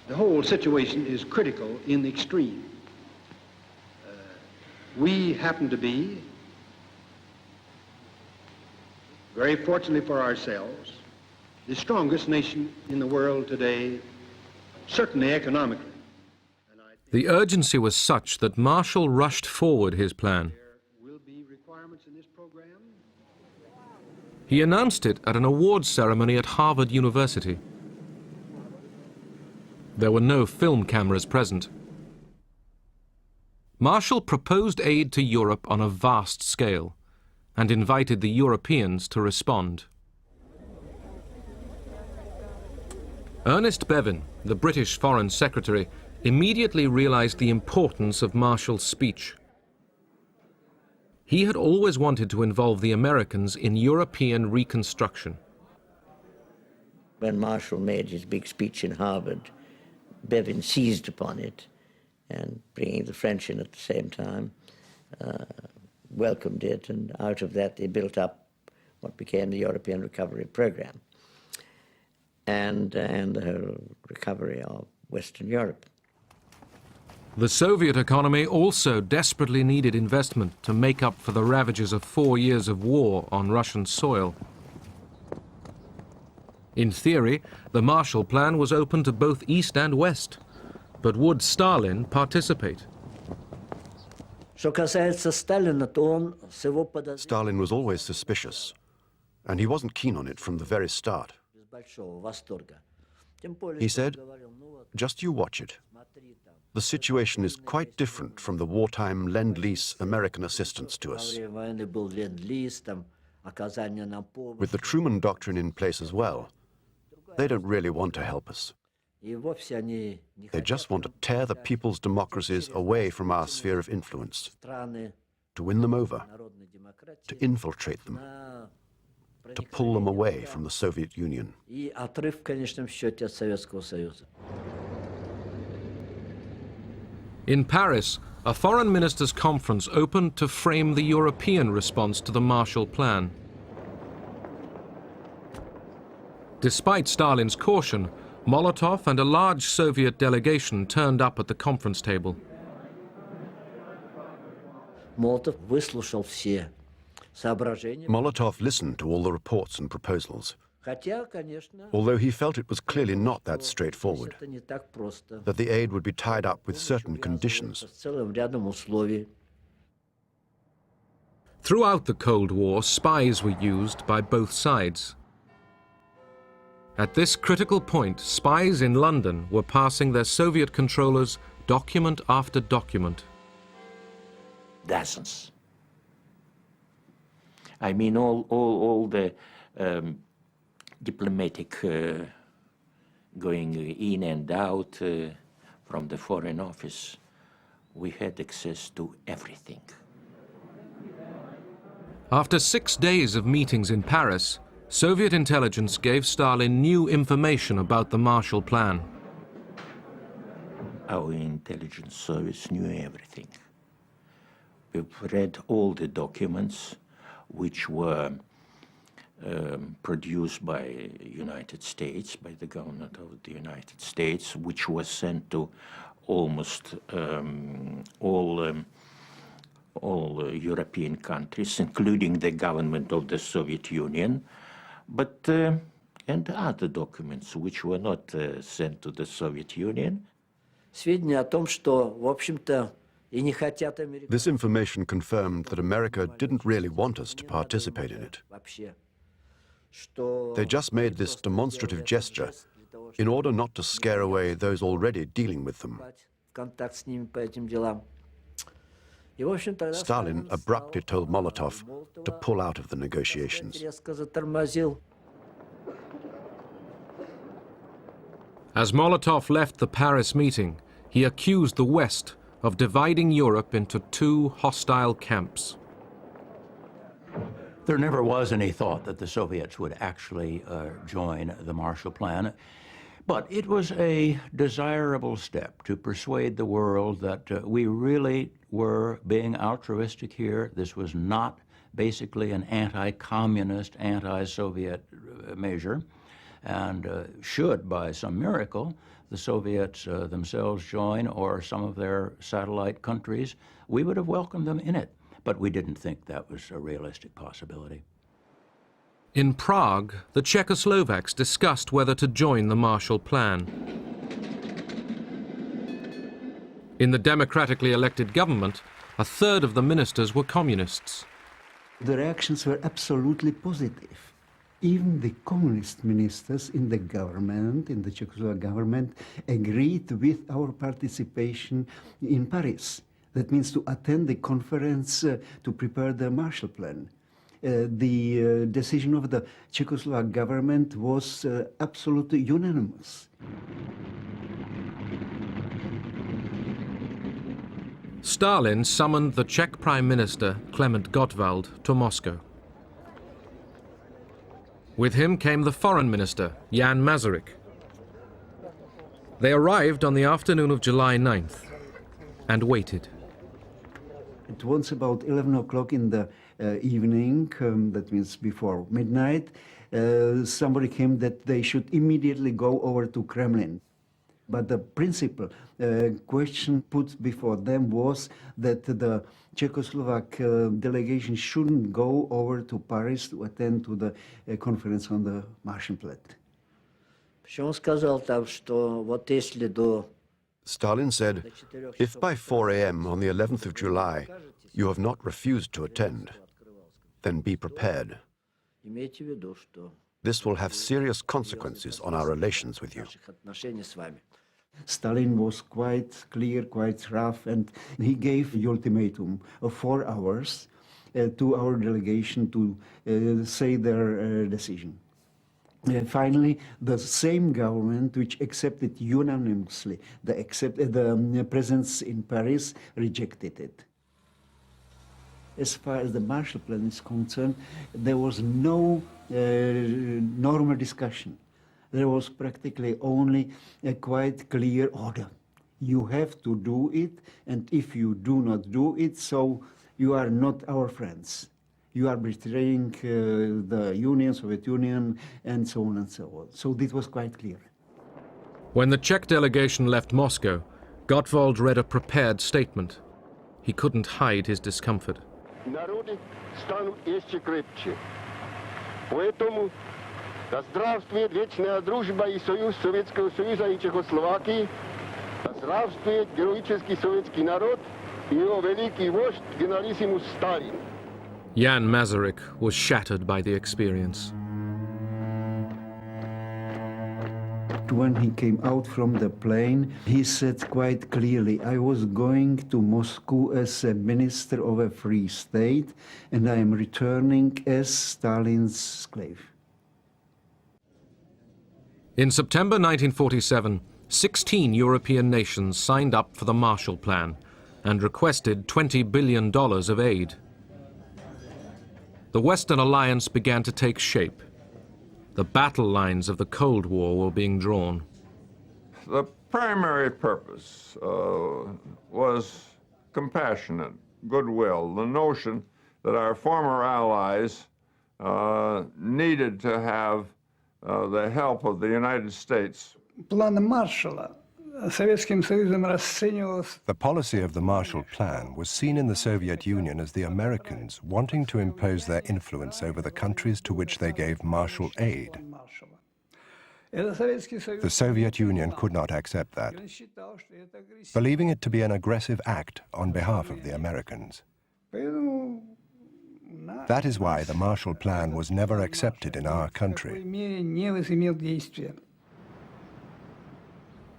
[SPEAKER 21] The whole situation is critical in the extreme. We happen to be, very fortunately for ourselves, the strongest nation in the world today, certainly economically.
[SPEAKER 15] The urgency was such that Marshall rushed forward his plan. He announced it at an awards ceremony at Harvard University. There were no film cameras present. Marshall proposed aid to Europe on a vast scale and invited the Europeans to respond. Ernest Bevin, the British Foreign Secretary, immediately realized the importance of Marshall's speech. He had always wanted to involve the Americans in European reconstruction.
[SPEAKER 22] When Marshall made his big speech in Harvard, Bevin seized upon it, and bringing the French in at the same time, welcomed it, and out of that they built up what became the European Recovery Program and the whole recovery of Western Europe.
[SPEAKER 15] The Soviet economy also desperately needed investment to make up for the ravages of 4 years of war on Russian soil. In theory, the Marshall Plan was open to both East and West, but would Stalin participate?
[SPEAKER 23] Stalin was always suspicious, and he wasn't keen on it from the very start. He said, "Just you watch it. the situation is quite different from the wartime Lend-Lease American assistance to us. With the Truman Doctrine in place as well, they don't really want to help us. They just want to tear the people's democracies away from our sphere of influence, to win them over, to infiltrate them, to pull them away from the Soviet Union.
[SPEAKER 15] In Paris, a foreign ministers' conference opened to frame the European response to the Marshall Plan. Despite Stalin's caution, Molotov and a large Soviet delegation turned up at the conference table.
[SPEAKER 23] Molotov listened to all the reports and proposals, although he felt it was clearly not that straightforward, that the aid would be tied up with certain conditions.
[SPEAKER 15] Throughout the Cold War, spies were used by both sides. At this critical point, spies in London were passing their Soviet controllers document after document.
[SPEAKER 1] Dozens. I mean, all the diplomatic going in and out from the Foreign Office, we had access to everything.
[SPEAKER 15] After 6 days of meetings in Paris, Soviet intelligence gave Stalin new information about the Marshall Plan.
[SPEAKER 1] Our intelligence service knew everything. We've read all the documents which were produced by United States, by the government of the United States, which was sent to almost all European countries, including the government of the Soviet Union, but and other documents which were not sent to the Soviet Union.
[SPEAKER 23] This information confirmed that America didn't really want us to participate in it. They just made this demonstrative gesture in order not to scare away those already dealing with them. Stalin abruptly told Molotov to pull out of the negotiations.
[SPEAKER 15] As Molotov left the Paris meeting, he accused the West of dividing Europe into two hostile camps.
[SPEAKER 18] There never was any thought that the Soviets would actually join the Marshall Plan, but it was a desirable step to persuade the world that we really were being altruistic here. This was not basically an anti-communist, anti-Soviet measure, and should, by some miracle, the Soviets themselves join, or some of their satellite countries, we would have welcomed them in it. But we didn't think that was a realistic possibility.
[SPEAKER 15] In Prague, the Czechoslovaks discussed whether to join the Marshall Plan. In the democratically elected government, a third of the ministers were communists.
[SPEAKER 2] The reactions were absolutely positive. Even the communist ministers in the government, in the Czechoslovak government, agreed with our participation in Paris. That means to attend the conference to prepare the Marshall Plan. The decision of the Czechoslovak government was absolutely unanimous.
[SPEAKER 15] Stalin summoned the Czech Prime Minister, Klement Gottwald, to Moscow. With him came the Foreign Minister, Jan Masaryk. They arrived on the afternoon of July 9th and waited.
[SPEAKER 2] It was about 11 o'clock in the evening, that means before midnight. Somebody came that they should immediately go over to Kremlin. But the principal question put before them was that the Czechoslovak delegation shouldn't go over to Paris to attend to the conference on the Marshall Plan.
[SPEAKER 23] Stalin said, if by 4 a.m. on the 11th of July you have not refused to attend, then be prepared. This will have serious consequences on our relations with you.
[SPEAKER 2] Stalin was quite clear, quite rough, and he gave the ultimatum of 4 hours to our delegation to say their decision. Finally, the same government which accepted unanimously the presence in Paris rejected it. As far as the Marshall Plan is concerned, there was no normal discussion. There was practically only a quite clear order. You have to do it, and if you do not do it, so you are not our friends. You are betraying the Union, Soviet Union, and so on and so on. So this was quite clear.
[SPEAKER 15] When the Czech delegation left Moscow, Gottwald read a prepared statement. He couldn't hide his discomfort.
[SPEAKER 3] Народы станут еще крепче. Поэтому да здравствует вечная дружба и союз Советского Союза и Чехословакии, да здравствует героический советский народ и его великий вождь генералиссимус Сталин.
[SPEAKER 15] Jan Masaryk was shattered by the experience.
[SPEAKER 2] When he came out from the plane, he said quite clearly, I was going to Moscow as a minister of a free state, and I am returning as Stalin's slave.
[SPEAKER 15] In September 1947, 16 European nations signed up for the Marshall Plan and requested $20 billion of aid. The Western Alliance began to take shape. The battle lines of the Cold War were being drawn.
[SPEAKER 4] The primary purpose was compassionate, goodwill, the notion that our former allies needed to have the help of the United States.
[SPEAKER 5] План Маршалла Советским Союзом расценивался.
[SPEAKER 16] The policy of the Marshall Plan was seen in the Soviet Union as the Americans wanting to impose their influence over the countries to which they gave Marshall aid. The Soviet Union could not accept that, believing it to be an aggressive act on behalf of the Americans. That is why the Marshall Plan was never accepted in our country.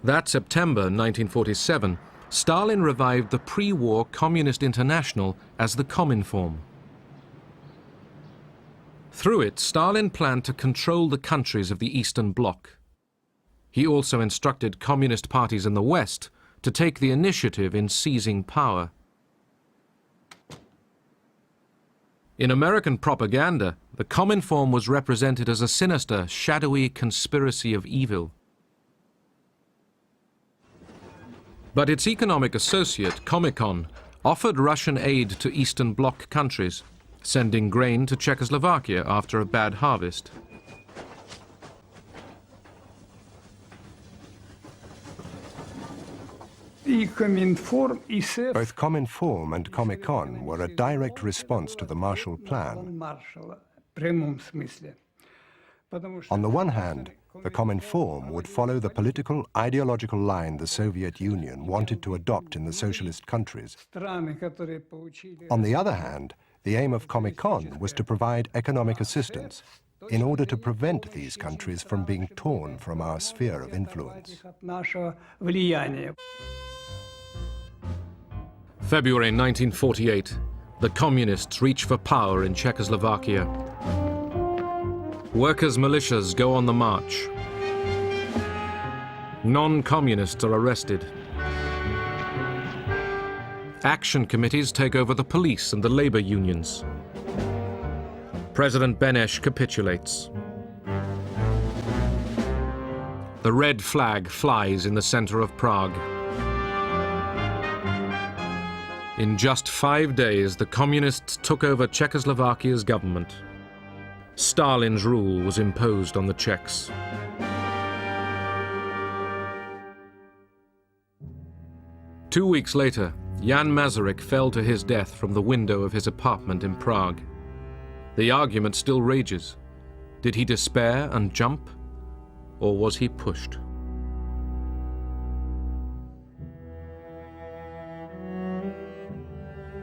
[SPEAKER 15] That September 1947, Stalin revived the pre-war Communist International as the Cominform. Through it, Stalin planned to control the countries of the Eastern Bloc. He also instructed communist parties in the West to take the initiative in seizing power. In American propaganda, the Cominform was represented as a sinister, shadowy conspiracy of evil. But its economic associate, Comecon, offered Russian aid to Eastern Bloc countries, sending grain to Czechoslovakia after a bad harvest.
[SPEAKER 16] Both Cominform and Comecon were a direct response to the Marshall Plan. On the one hand, the Cominform would follow the political, ideological line the Soviet Union wanted to adopt in the socialist countries. On the other hand, the aim of Comecon was to provide economic assistance in order to prevent these countries from being torn from our sphere of influence.
[SPEAKER 15] February 1948, the Communists reach for power in Czechoslovakia. Workers' militias go on the march. Non-communists are arrested. Action committees take over the police and the labor unions. President Beneš capitulates. The red flag flies in the center of Prague. In just 5 days, the communists took over Czechoslovakia's government. Stalin's rule was imposed on the Czechs. Two weeks later, Jan Masaryk fell to his death from the window of his apartment in Prague. The argument still rages. Did he despair and jump, or was he pushed?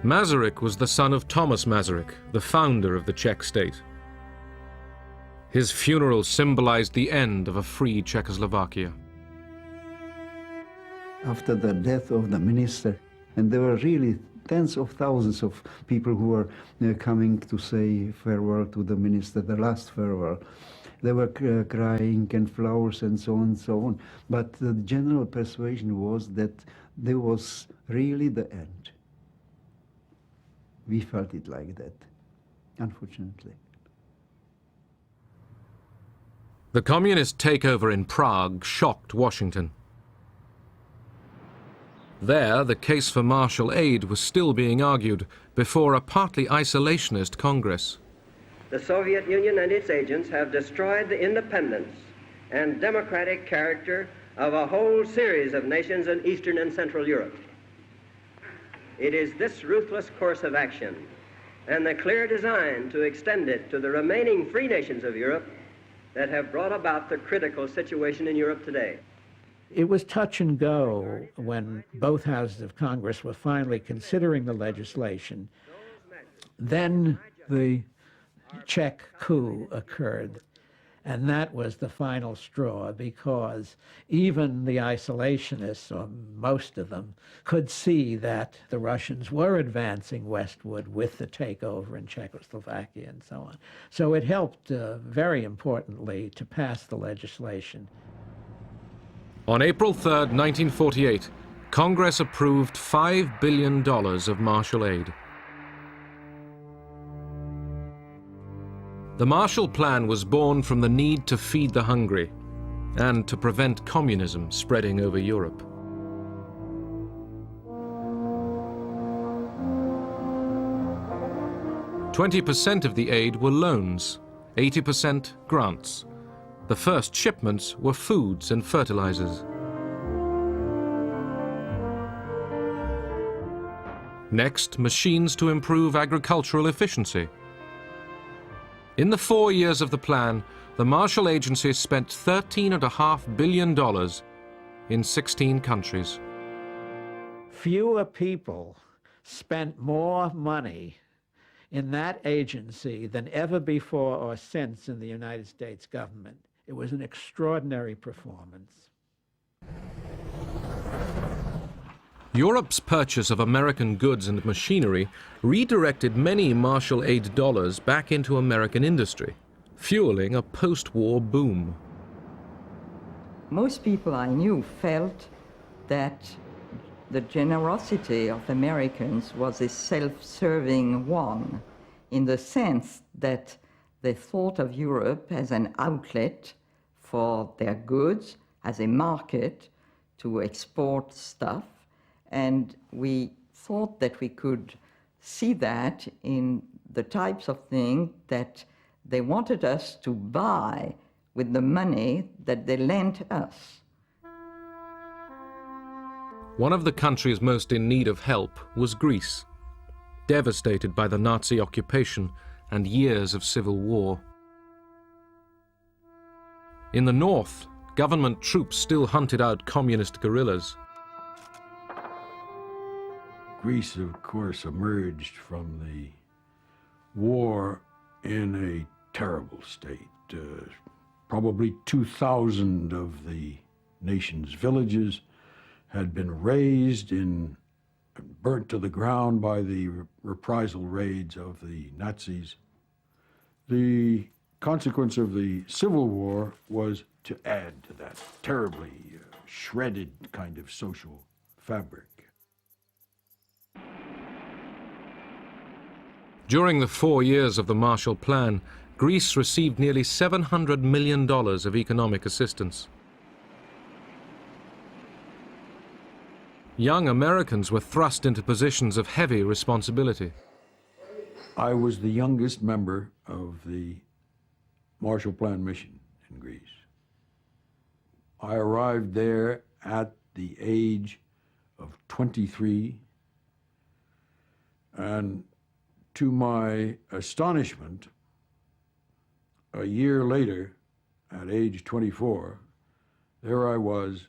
[SPEAKER 15] Masaryk was the son of Thomas Masaryk, the founder of the Czech state. His funeral symbolized the end of a free Czechoslovakia.
[SPEAKER 2] after the death of the minister. And there were really tens of thousands of people who were coming to say farewell to the minister, the last farewell. They were crying and flowers and so on and so on. But the general persuasion was that there was really the end. We felt it like that, unfortunately.
[SPEAKER 15] The communist takeover in Prague shocked Washington. There, the case for martial aid was still being argued before a partly isolationist Congress.
[SPEAKER 7] The Soviet Union and its agents have destroyed the independence and democratic character of a whole series of nations in Eastern and Central Europe. It is this ruthless course of action and the clear design to extend it to the remaining free nations of Europe that have brought about the critical situation in Europe today.
[SPEAKER 17] It was touch and go when both houses of Congress were finally considering the legislation. Then the Czech coup occurred, and that was the final straw, because even the isolationists, or most of them, could see that the Russians were advancing westward with the takeover in Czechoslovakia and so on. So it helped very importantly to pass the legislation.
[SPEAKER 15] On April 3, 1948, Congress approved $5 billion of martial aid. The Marshall Plan was born from the need to feed the hungry and to prevent communism spreading over Europe. $20% of the aid were loans, 80% grants. The first shipments were foods and fertilizers. Next, machines to improve agricultural efficiency. In the 4 years of the plan, the Marshall Agency spent $13.5 billion in 16 countries.
[SPEAKER 17] Fewer people spent more money in that agency than ever before or since in the United States government. It was an extraordinary performance.
[SPEAKER 15] Europe's purchase of American goods and machinery redirected many Marshall Aid dollars back into American industry, fueling a post-war boom.
[SPEAKER 20] Most people I knew felt that the generosity of Americans was a self-serving one, in the sense that they thought of Europe as an outlet for their goods, as a market to export stuff. And we thought that we could see that in the types of things that they wanted us to buy with the money that they lent us.
[SPEAKER 15] One of the countries most in need of help was Greece, devastated by the Nazi occupation and years of civil war. In the north, government troops still hunted out communist guerrillas.
[SPEAKER 8] Greece, of course, emerged from the war in a terrible state. Probably 2,000 of the nation's villages had been razed and burnt to the ground by the reprisal raids of the Nazis. The consequence of the Civil War was to add to that terribly shredded kind of social fabric.
[SPEAKER 15] During the 4 years of the Marshall Plan, Greece received nearly $700 million of economic assistance. Young Americans were thrust into positions of heavy responsibility.
[SPEAKER 8] I was the youngest member of the Marshall Plan mission in Greece. I arrived there at the age of 23, and to my astonishment, a year later, at age 24, there I was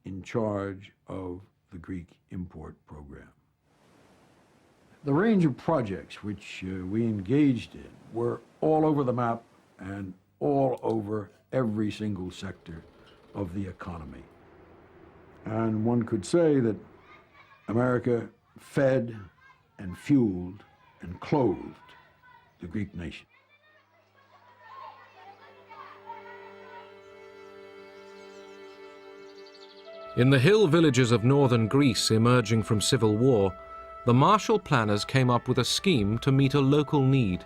[SPEAKER 8] in charge of the Greek import program. The range of projects which we engaged in were all over the map and all over every single sector of the economy. And one could say that America fed and fueled and clothed the Greek nation.
[SPEAKER 15] In the hill villages of northern Greece emerging from civil war, the Marshall planners came up with a scheme to meet a local need.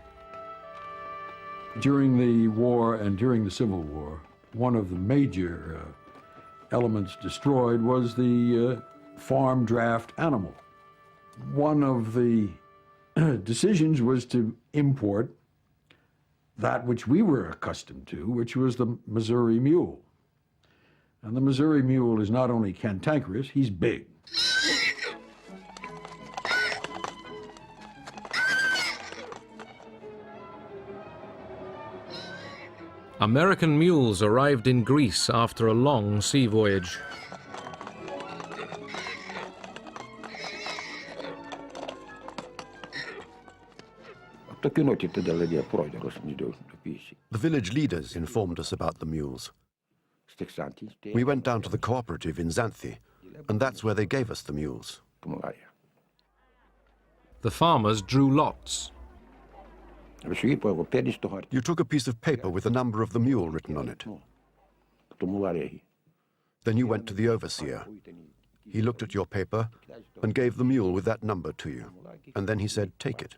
[SPEAKER 8] During the war and during the Civil War, one of the major elements destroyed was the farm draft animal. One of the decisions was to import that which we were accustomed to, which was the Missouri mule. And the Missouri mule is not only cantankerous, he's big.
[SPEAKER 15] American mules arrived in Greece after a long sea voyage.
[SPEAKER 23] The village leaders informed us about the mules. We went down to the cooperative in Xanthi, and that's where they gave us the mules.
[SPEAKER 15] The farmers drew lots.
[SPEAKER 23] You took a piece of paper with the number of the mule written on it. Then you went to the overseer. He looked at your paper and gave the mule with that number to you. And then he said, take it.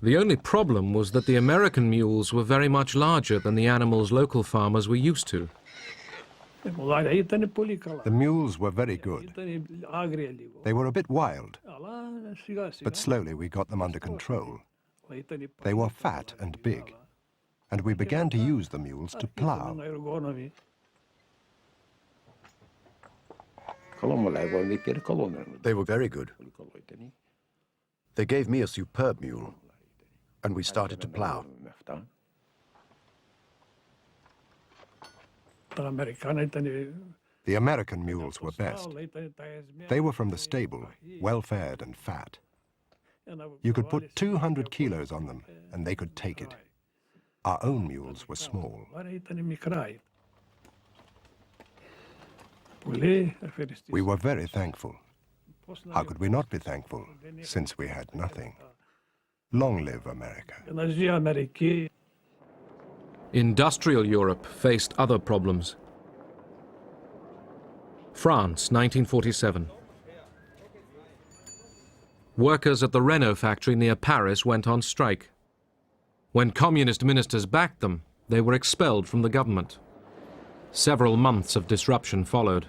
[SPEAKER 15] The only problem was that the American mules were very much larger than the animals local farmers were used to.
[SPEAKER 16] The mules were very good. They were a bit wild, but slowly we got them under control. They were fat and big, and we began to use the mules to plow.
[SPEAKER 23] They were very good. They gave me a superb mule, and we started to plow.
[SPEAKER 16] The American mules were best. They were from the stable, well-fed and fat. You could put 200 kilos on them, and they could take it. Our own mules were small. We were very thankful. How could we not be thankful, since we had nothing? Long live America.
[SPEAKER 15] Industrial Europe faced other problems. France, 1947. Workers at the Renault factory near Paris went on strike. When communist ministers backed them, they were expelled from the government. Several months of disruption followed.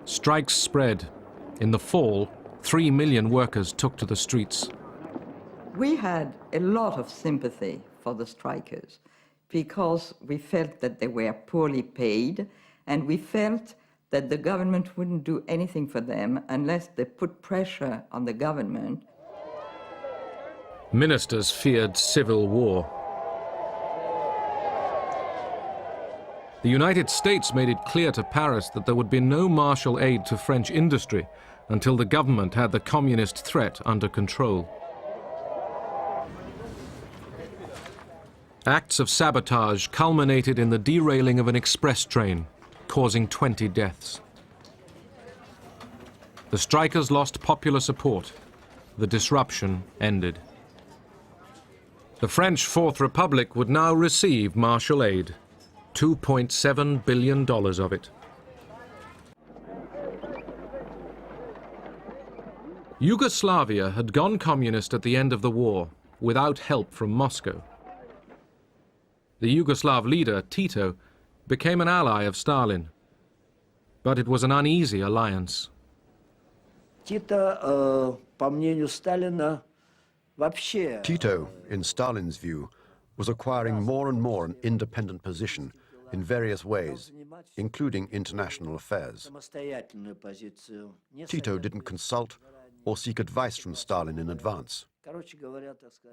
[SPEAKER 15] Strikes spread. In the fall, 3 million workers took to the streets.
[SPEAKER 20] We had a lot of sympathy for the strikers because we felt that they were poorly paid, and we felt that the government wouldn't do anything for them unless they put pressure on the government.
[SPEAKER 15] Ministers feared civil war. The United States made it clear to Paris that there would be no Marshall aid to French industry until the government had the communist threat under control. Acts of sabotage culminated in the derailing of an express train, causing 20 deaths. The strikers lost popular support. The disruption ended. The French Fourth Republic would now receive Marshall aid, $2.7 billion of it. Yugoslavia had gone communist at the end of the war, without help from Moscow. The Yugoslav leader, Tito, became an ally of Stalin, but it was an uneasy alliance.
[SPEAKER 23] Tito, in Stalin's view, was acquiring more and more an independent position in various ways, including international affairs. Tito didn't consult or seek advice from Stalin in advance.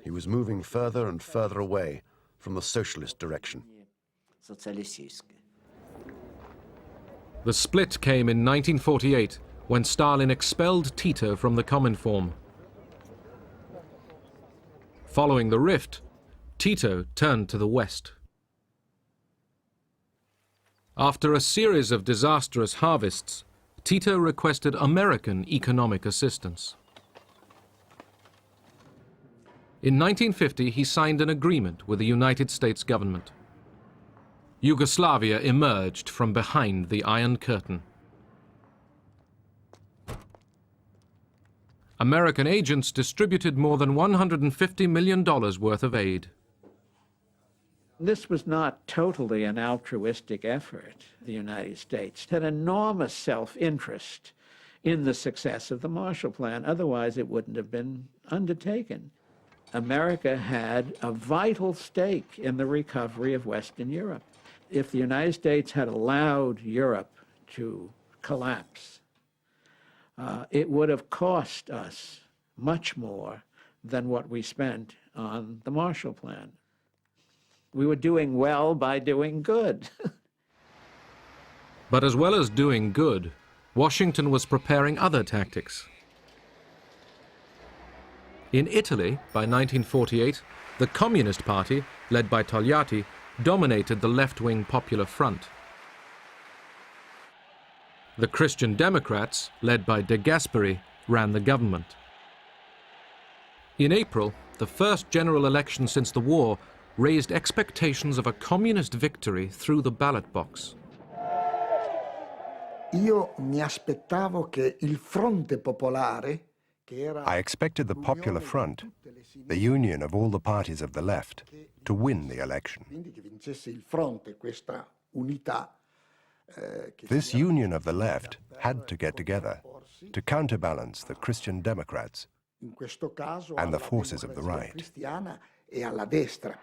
[SPEAKER 23] He was moving further and further away from the socialist direction.
[SPEAKER 15] The split came in 1948 when Stalin expelled Tito from the Cominform. Following the rift, Tito turned to the West. After a series of disastrous harvests, Tito requested American economic assistance. In 1950, he signed an agreement with the United States government. Yugoslavia emerged from behind the Iron Curtain. American agents distributed more than $150 million worth of aid.
[SPEAKER 17] This was not totally an altruistic effort. The United States had enormous self-interest in the success of the Marshall Plan. Otherwise, it wouldn't have been undertaken. America had a vital stake in the recovery of Western Europe. If the United States had allowed Europe to collapse, it would have cost us much more than what we spent on the Marshall Plan. We were doing well by doing good.
[SPEAKER 15] But as well as doing good, Washington was preparing other tactics. In Italy, by 1948, the Communist Party, led by Togliatti, dominated the left-wing Popular Front. The Christian Democrats, led by De Gasperi, ran the government. In April, the first general election since the war raised expectations of a communist victory through the ballot box.
[SPEAKER 9] Io mi aspettavo che il Fronte Popolare,
[SPEAKER 16] I expected the Popular Front, the union of all the parties of the left, to win the election.
[SPEAKER 9] quindi che vincesse il Fronte, questa unità.
[SPEAKER 16] This union of the left had to get together to counterbalance the Christian Democrats
[SPEAKER 9] In questo caso
[SPEAKER 16] and the
[SPEAKER 9] alla
[SPEAKER 16] forces of the
[SPEAKER 9] Democrazia
[SPEAKER 16] right.
[SPEAKER 9] Cristiana e alla destra.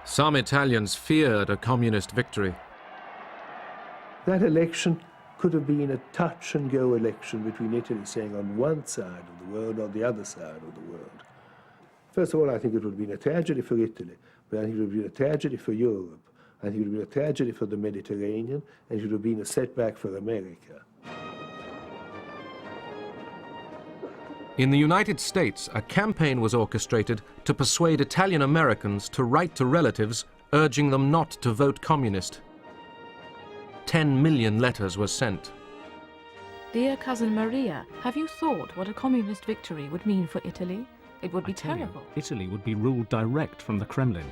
[SPEAKER 15] Some Italians feared a communist victory.
[SPEAKER 10] That election could have been a touch-and-go election between Italy saying on one side of the world or the other side of the world. First of all, I think it would have been a tragedy for Italy, but I think it would have been a tragedy for Europe. I think it would have been a tragedy for the Mediterranean, and it would have been a setback for America.
[SPEAKER 15] In the United States, a campaign was orchestrated to persuade Italian Americans to write to relatives urging them not to vote communist. 10 million letters were sent.
[SPEAKER 11] Dear cousin Maria, have you thought what a communist victory would mean for Italy? It would be terrible.
[SPEAKER 24] Italy would be ruled direct from the Kremlin.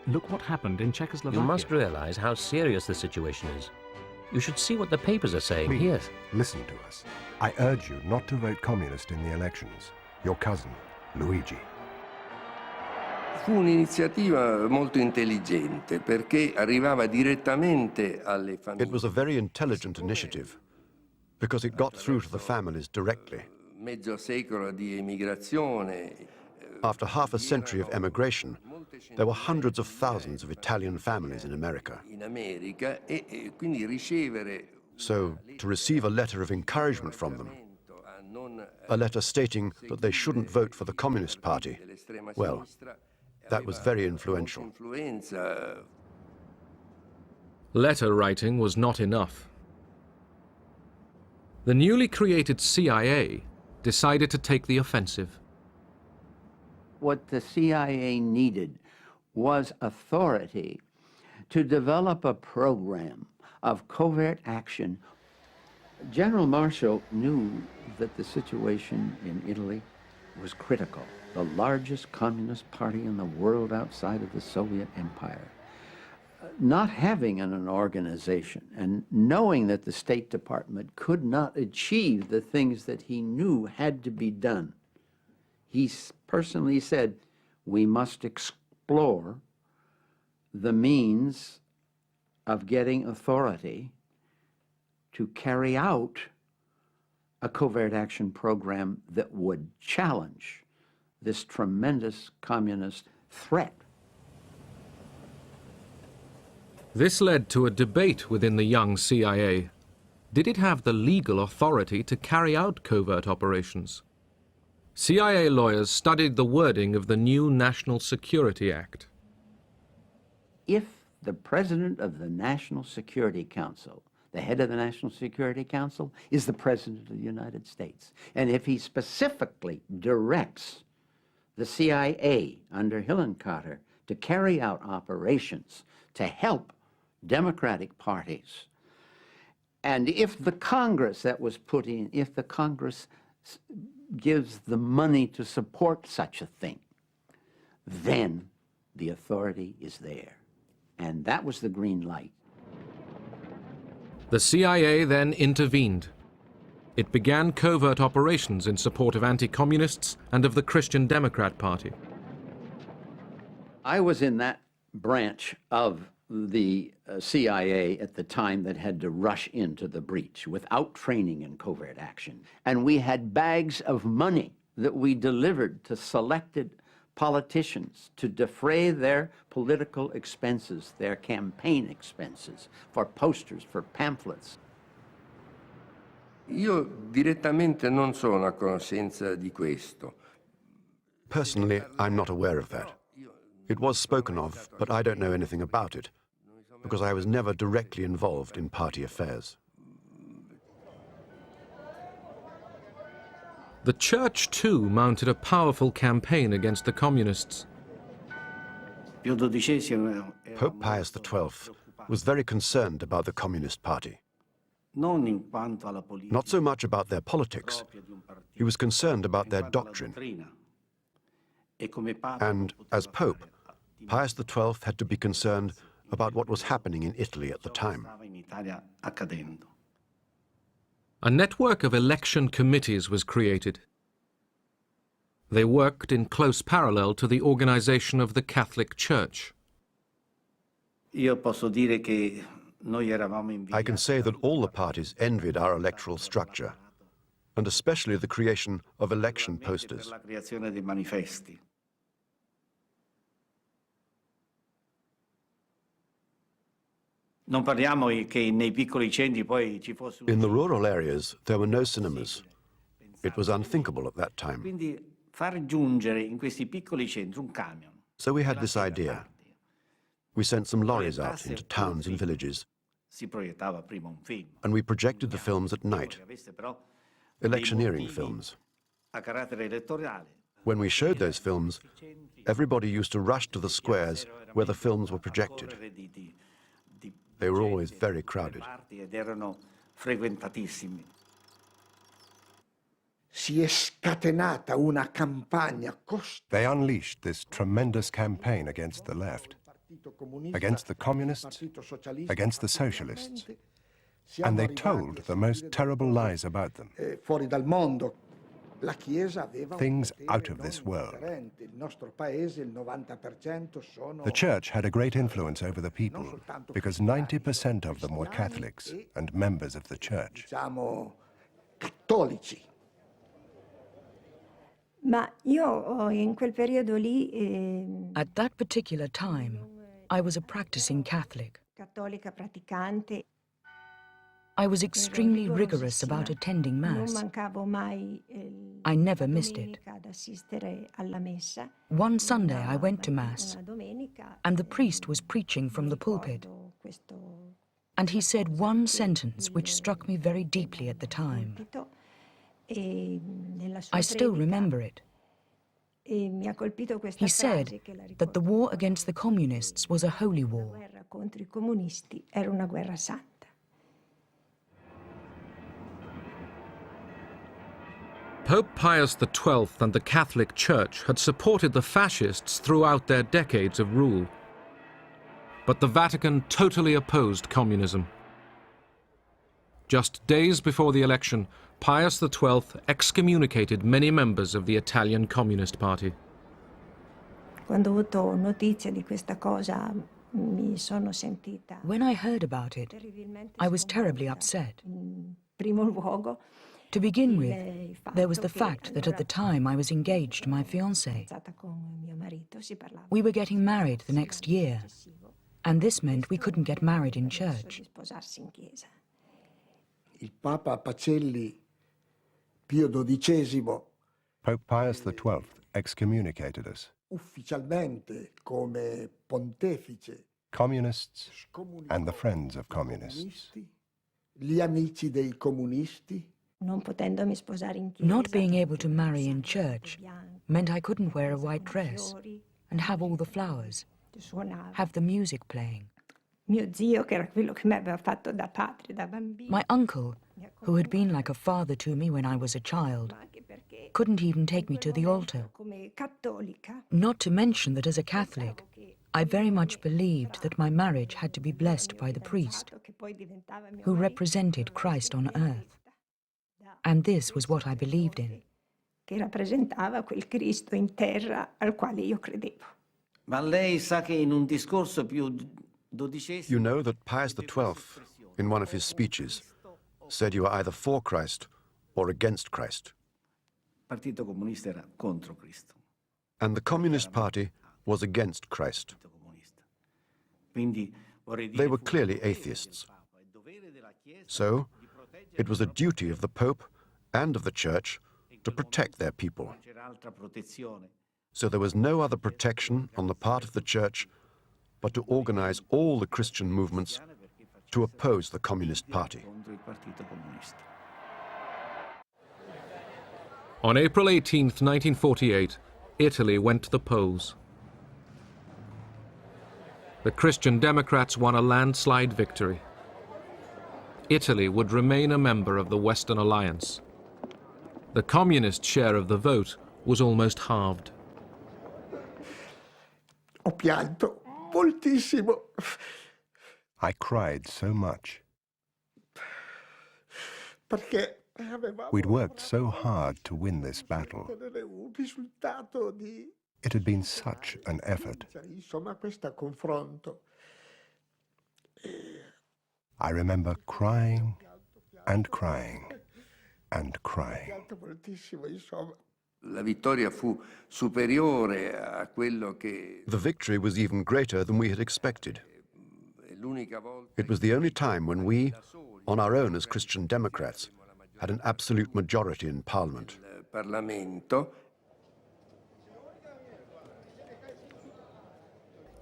[SPEAKER 24] Look what happened in Czechoslovakia.
[SPEAKER 25] You must realize how serious the situation is. You should see what the papers are saying.
[SPEAKER 16] Please,
[SPEAKER 25] Here.
[SPEAKER 16] listen to us. I urge you not to vote communist in the elections. Your cousin, Luigi.
[SPEAKER 26] Fu un'iniziativa molto intelligente perché arrivava direttamente alle famiglie.
[SPEAKER 23] It was a very intelligent initiative because it got through to the families directly.
[SPEAKER 26] Mezzo secolo di emigrazione.
[SPEAKER 23] After half a century of emigration, there were hundreds of thousands of Italian families in America.
[SPEAKER 26] In America e quindi ricevere
[SPEAKER 23] So, to receive a letter of encouragement from them, a letter stating that they shouldn't vote for the Communist Party, well, that was very influential.
[SPEAKER 15] Letter writing was not enough. The newly created CIA decided to take the offensive.
[SPEAKER 27] What the CIA needed was authority to develop a program of covert action. General Marshall knew that the situation in Italy was critical. The largest communist party in the world outside of the Soviet Empire. Not having an organization and knowing that the State Department could not achieve the things that he knew had to be done, he personally said, we must explore the means of getting authority to carry out a covert action program that would challenge this tremendous communist threat.
[SPEAKER 15] This led to a debate within the young CIA. Did it have the legal authority to carry out covert operations? CIA lawyers studied the wording of the new National Security Act.
[SPEAKER 27] If the President of the National Security Council The head of the National Security Council is the President of the United States. And if he specifically directs the CIA under Hillenkotter to carry out operations to help Democratic parties, and if the Congress that was put in, if the Congress gives the money to support such a thing, then the authority is there. And that was the green light.
[SPEAKER 15] The CIA then intervened. It began covert operations in support of anti-communists and of the Christian Democrat Party.
[SPEAKER 27] I was in that branch of the CIA at the time that had to rush into the breach without training in covert action. And we had bags of money that we delivered to selected politicians to defray their political expenses, their campaign expenses, for posters, for pamphlets.
[SPEAKER 26] Io direttamente non sono a conoscenza di questo.
[SPEAKER 23] Personally, I'm not aware of that. It was spoken of, but I don't know anything about it, because I was never directly involved in party affairs.
[SPEAKER 15] The Church, too, mounted a powerful campaign against the communists.
[SPEAKER 23] Pope Pius XII was very concerned about the Communist Party. Not so much about their politics. He was concerned about their doctrine. And as Pope, Pius XII had to be concerned about what was happening in Italy at the time.
[SPEAKER 15] A network of election committees was created. They worked in close parallel to the organization of the Catholic Church.
[SPEAKER 23] I can say that all the parties envied our electoral structure, and especially the creation of election posters. In the rural areas, there were no cinemas. It was unthinkable at that time. So we had this idea. We sent some lorries out into towns and villages, and we projected the films at night, electioneering films. When we showed those films, everybody used to rush to the squares where the films were projected. They were always very crowded.
[SPEAKER 16] They unleashed this tremendous campaign against the left, against the communists, against the socialists, and they told the most terrible lies about them. Things out of this world. The church had a great influence over the people because 90% of them were Catholics and members of the church.
[SPEAKER 6] At that particular time, I was a practicing Catholic. I was extremely rigorous about attending Mass. I never missed it. One Sunday I went to Mass, and the priest was preaching from the pulpit. And he said one sentence which struck me very deeply at the time. I still remember it. He said that the war against the communists was a holy war.
[SPEAKER 15] Pope Pius XII and the Catholic Church had supported the fascists throughout their decades of rule. But the Vatican totally opposed communism. Just days before the election, Pius XII excommunicated many members of the Italian Communist Party.
[SPEAKER 6] When I heard about it, I was terribly upset. To begin with, there was the fact that at the time I was engaged to my fiancé. We were getting married the next year, and this meant we couldn't get married in church.
[SPEAKER 16] Pope Pius XII excommunicated us. Communists and the friends of communists.
[SPEAKER 9] Gli amici dei comunisti?
[SPEAKER 6] Not being able to marry in church meant I couldn't wear a white dress and have all the flowers, have the music playing. My uncle, who had been like a father to me when I was a child, couldn't even take me to the altar. Not to mention that as a Catholic, I very much believed that my marriage had to be blessed by the priest, who represented Christ on earth. And this was what I believed in.
[SPEAKER 23] You know that Pius XII, in one of his speeches, said you are either for Christ or against Christ. And the Communist Party was against Christ. They were clearly atheists. So, it was a duty of the Pope and of the Church to protect their people. So there was no other protection on the part of the Church but to organize all the Christian movements to oppose the Communist Party.
[SPEAKER 15] On April 18, 1948, Italy went to the polls. The Christian Democrats won a landslide victory. Italy would remain a member of the Western Alliance. The communist share of the vote was almost halved.
[SPEAKER 9] Ho pianto moltissimo.
[SPEAKER 16] I cried so much.
[SPEAKER 9] Perché
[SPEAKER 16] We'd worked so hard to win this battle. It had been such an effort. I remember crying and crying and crying.
[SPEAKER 26] La vittoria fu superiore a quello che...
[SPEAKER 23] The victory was even greater than we had expected. It was the only time when we, on our own as Christian Democrats, had an absolute majority in Parliament.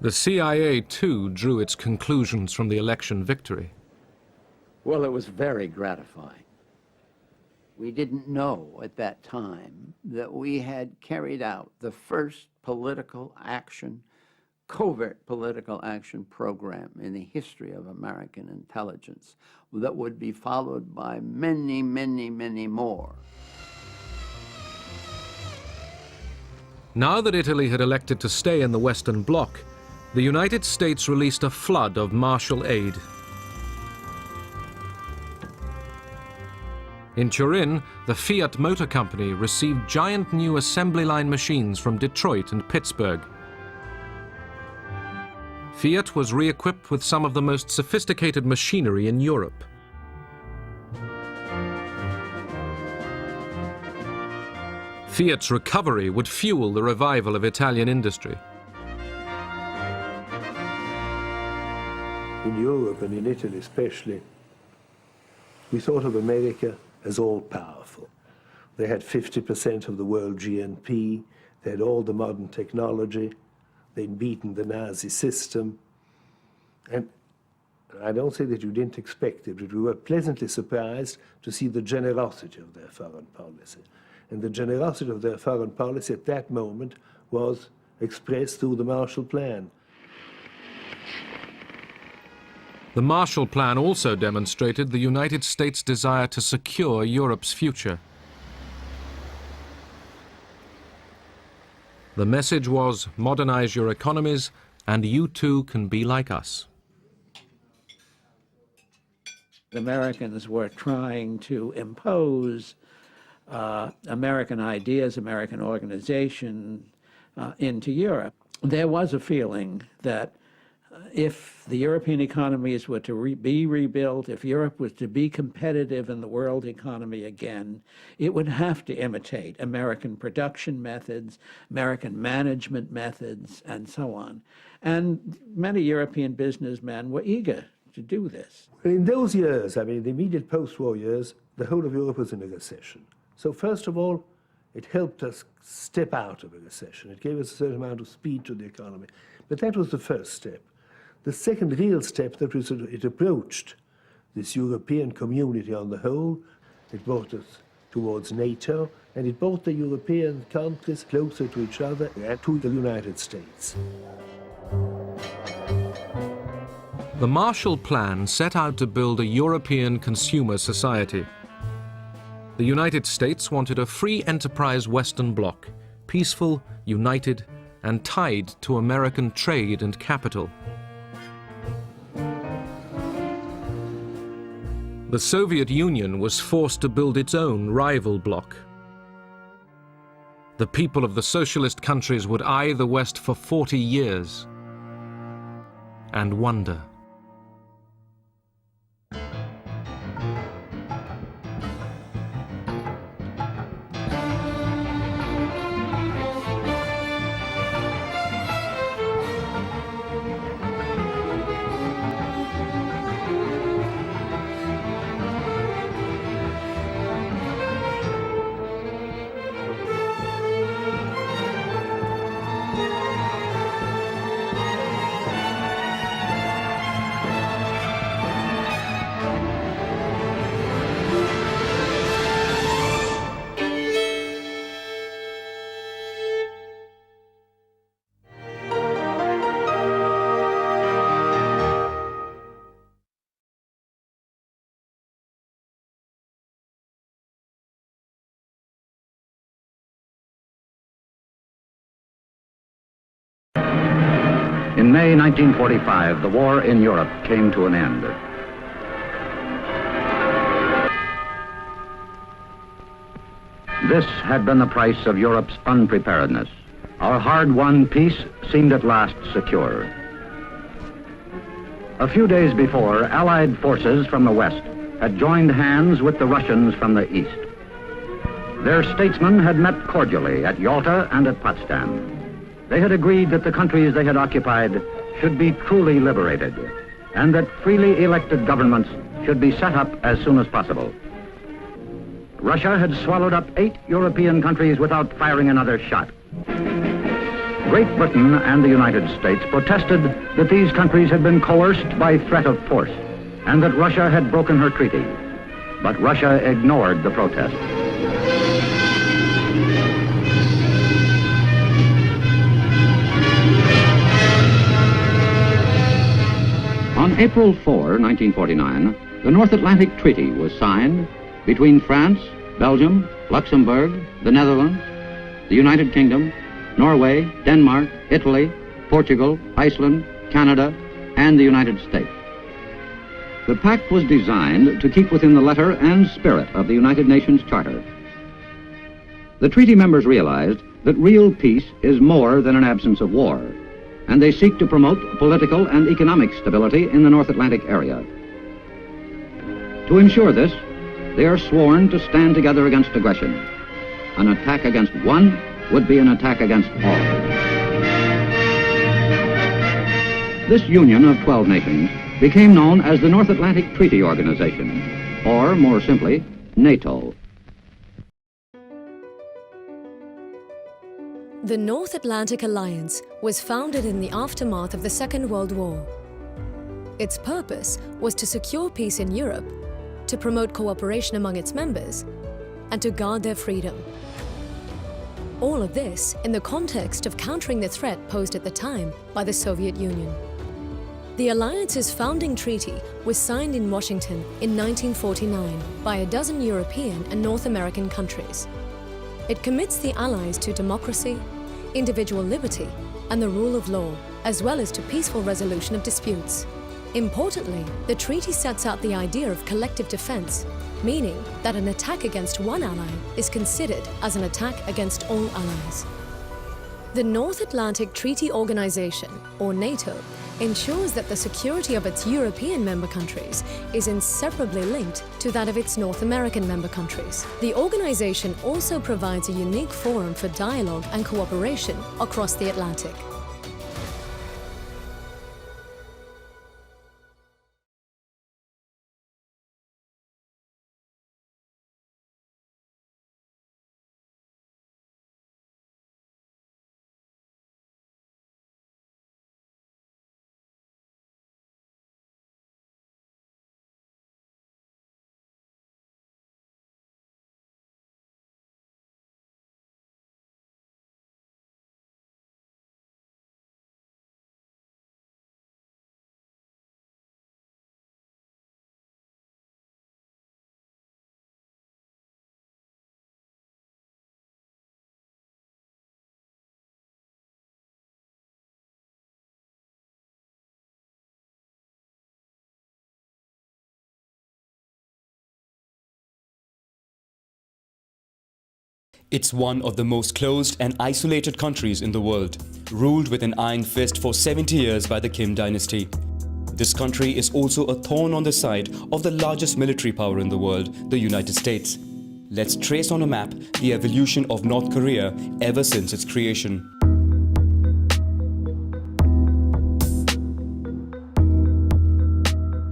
[SPEAKER 15] The CIA, too, drew its conclusions from the election victory.
[SPEAKER 17] Well, it was very gratifying. We didn't know at that time that we had carried out the first political action, covert political action program in the history of American intelligence that would be followed by many, many, many more.
[SPEAKER 15] Now that Italy had elected to stay in the Western Bloc, the United States released a flood of Marshall aid. In Turin, the Fiat Motor Company received giant new assembly line machines from Detroit and Pittsburgh. Fiat was re-equipped with some of the most sophisticated machinery in Europe. Fiat's recovery would fuel the revival of Italian industry.
[SPEAKER 10] In Europe and in Italy especially, we thought of America as all-powerful. They had 50% of the world GNP, they had all the modern technology, they'd beaten the Nazi system. And I don't say that you didn't expect it, but we were pleasantly surprised to see the generosity of their foreign policy. And the generosity of their foreign policy at that moment was expressed through the Marshall Plan.
[SPEAKER 15] The Marshall Plan also demonstrated the United States' desire to secure Europe's future. The message was, modernize your economies, and you too can be like us.
[SPEAKER 17] The Americans were trying to impose American ideas, American organization into Europe. There was a feeling that if the European economies were to be rebuilt, if Europe was to be competitive in the world economy again, it would have to imitate American production methods, American management methods, and so on. And many European businessmen were eager to do this.
[SPEAKER 10] In those years, I mean, the immediate post-war years, the whole of Europe was in a recession. So first of all, it helped us step out of a recession. It gave us a certain amount of speed to the economy. But that was the first step. The second real step that was it approached this European community on the whole. It brought us towards NATO, and it brought the European countries closer to each other and to the United States.
[SPEAKER 15] The Marshall Plan set out to build a European consumer society. The United States wanted a free enterprise Western bloc, peaceful, united, and tied to American trade and capital. The Soviet Union was forced to build its own rival bloc. The people of the socialist countries would eye the West for 40 years and wonder.
[SPEAKER 1] In May 1945, the war in Europe came to an end. This had been the price of Europe's unpreparedness. Our hard-won peace seemed at last secure. A few days before, Allied forces from the West had joined hands with the Russians from the East. Their statesmen had met cordially at Yalta and at Potsdam. They had agreed that the countries they had occupied should be truly liberated, and that freely elected governments should be set up as soon as possible. Russia had swallowed up 8 European countries without firing another shot. Great Britain and the United States protested that these countries had been coerced by threat of force, and that Russia had broken her treaty. But Russia ignored the protest. On April 4, 1949, the North Atlantic Treaty was signed between France, Belgium, Luxembourg, the Netherlands, the United Kingdom, Norway, Denmark, Italy, Portugal, Iceland, Canada, and the United States. The pact was designed to keep within the letter and spirit of the United Nations Charter. The treaty members realized that real peace is more than an absence of war, and they seek to promote political and economic stability in the North Atlantic area. To ensure this, they are sworn to stand together against aggression. An attack against one would be an attack against all. This union of 12 nations became known as the North Atlantic Treaty Organization, or more simply, NATO.
[SPEAKER 12] The North Atlantic Alliance was founded in the aftermath of the Second World War. Its purpose was to secure peace in Europe, to promote cooperation among its members, and to guard their freedom. All of this in the context of countering the threat posed at the time by the Soviet Union. The Alliance's founding treaty was signed in Washington in 1949 by a dozen European and North American countries. It commits the Allies to democracy, individual liberty, and the rule of law, as well as to peaceful resolution of disputes. Importantly, the treaty sets out the idea of collective defense, meaning that an attack against one ally is considered as an attack against all allies. The North Atlantic Treaty Organization, or NATO, ensures that the security of its European member countries is inseparably linked to that of its North American member countries. The organization also provides a unique forum for dialogue and cooperation across the Atlantic.
[SPEAKER 3] It's one of the most closed and isolated countries in the world, ruled with an iron fist for 70 years by the Kim dynasty. This country is also a thorn on the side of the largest military power in the world, the United States. Let's trace on a map the evolution of North Korea ever since its creation.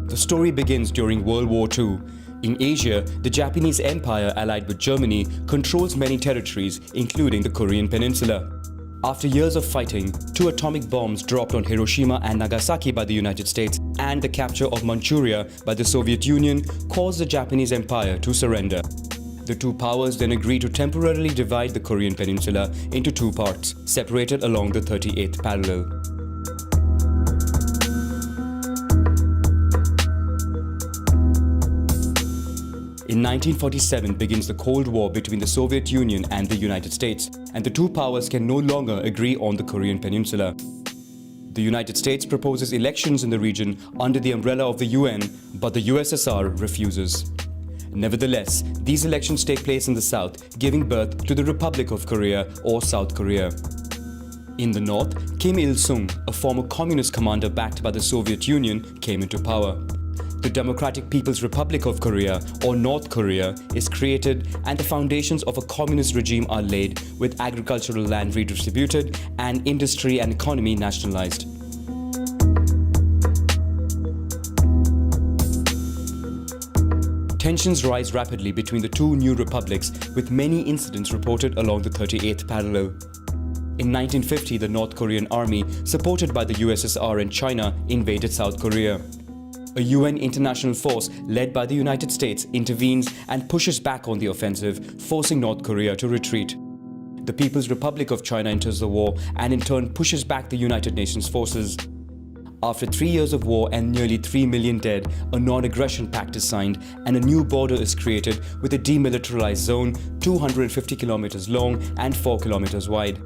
[SPEAKER 3] The story begins during World War II. In Asia, the Japanese Empire, allied with Germany, controls many territories, including the Korean Peninsula. After years of fighting, 2 atomic bombs dropped on Hiroshima and Nagasaki by the United States and the capture of Manchuria by the Soviet Union caused the Japanese Empire to surrender. The two powers then agreed to temporarily divide the Korean Peninsula into 2 parts, separated along the 38th parallel. In 1947 begins the Cold War between the Soviet Union and the United States, and the two powers can no longer agree on the Korean Peninsula. The United States proposes elections in the region under the umbrella of the UN, but the USSR refuses. Nevertheless, these elections take place in the south, giving birth to the Republic of Korea or South Korea. In the north, Kim Il-sung, a former communist commander backed by the Soviet Union, came into power. The Democratic People's Republic of Korea, or North Korea, is created and the foundations of a communist regime are laid, with agricultural land redistributed and industry and economy nationalized. Tensions rise rapidly between the two new republics, with many incidents reported along the 38th parallel. In 1950, the North Korean army, supported by the USSR and China, invaded South Korea. A UN international force led by the United States intervenes and pushes back on the offensive, forcing North Korea to retreat. The People's Republic of China enters the war and in turn pushes back the United Nations forces. After 3 years of war and nearly 3 million dead, a non-aggression pact is signed and a new border is created with a demilitarized zone 250 kilometers long and 4 kilometers wide.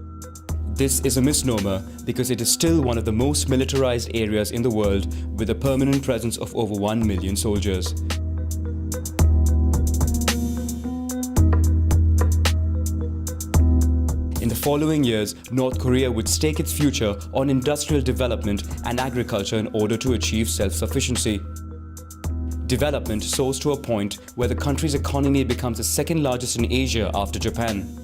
[SPEAKER 3] This is a misnomer because it is still one of the most militarized areas in the world, with a permanent presence of over 1 million soldiers. In the following years, North Korea would stake its future on industrial development and agriculture in order to achieve self-sufficiency. Development soars to a point where the country's economy becomes the second largest in Asia after Japan.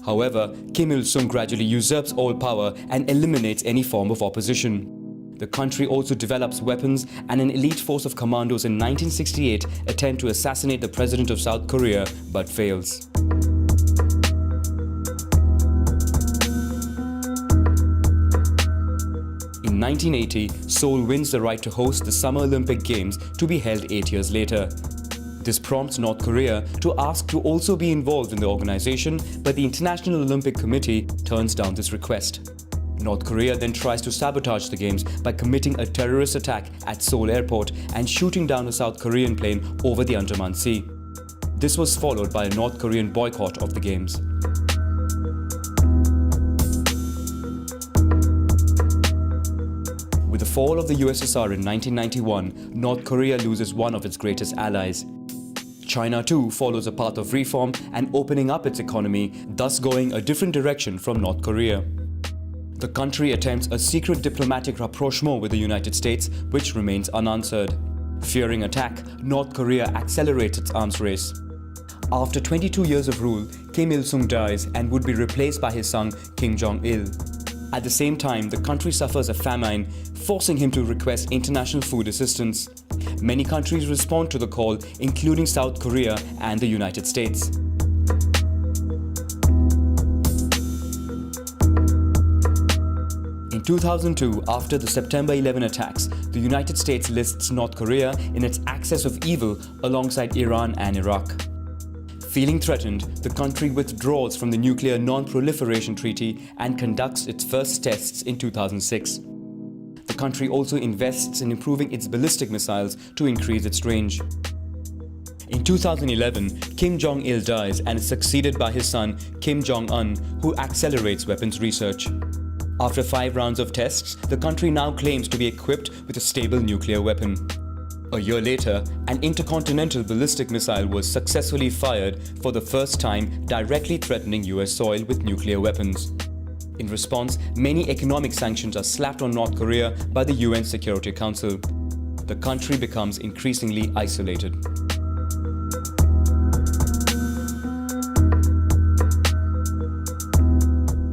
[SPEAKER 3] However, Kim Il-sung gradually usurps all power and eliminates any form of opposition. The country also develops weapons, and an elite force of commandos in 1968 attempt to assassinate the president of South Korea, but fails. In 1980, Seoul wins the right to host the Summer Olympic Games, to be held 8 years later. This prompts North Korea to ask to also be involved in the organization, but the International Olympic Committee turns down this request. North Korea then tries to sabotage the Games by committing a terrorist attack at Seoul Airport and shooting down a South Korean plane over the Andaman Sea. This was followed by a North Korean boycott of the Games. With the fall of the USSR in 1991, North Korea loses one of its greatest allies. China too follows a path of reform and opening up its economy, thus going a different direction from North Korea. The country attempts a secret diplomatic rapprochement with the United States, which remains unanswered. Fearing attack, North Korea accelerates its arms race. After 22 years of rule, Kim Il-sung dies and would be replaced by his son Kim Jong-il. At the same time, the country suffers a famine, forcing him to request international food assistance. Many countries respond to the call, including South Korea and the United States. In 2002, after the September 11 attacks, the United States lists North Korea in its axis of evil alongside Iran and Iraq. Feeling threatened, the country withdraws from the Nuclear Non-Proliferation Treaty and conducts its first tests in 2006. The country also invests in improving its ballistic missiles to increase its range. In 2011, Kim Jong-il dies and is succeeded by his son Kim Jong-un, who accelerates weapons research. After 5 rounds of tests, the country now claims to be equipped with a stable nuclear weapon. A year later, an intercontinental ballistic missile was successfully fired for the first time, directly threatening US soil with nuclear weapons. In response, many economic sanctions are slapped on North Korea by the UN Security Council. The country becomes increasingly isolated.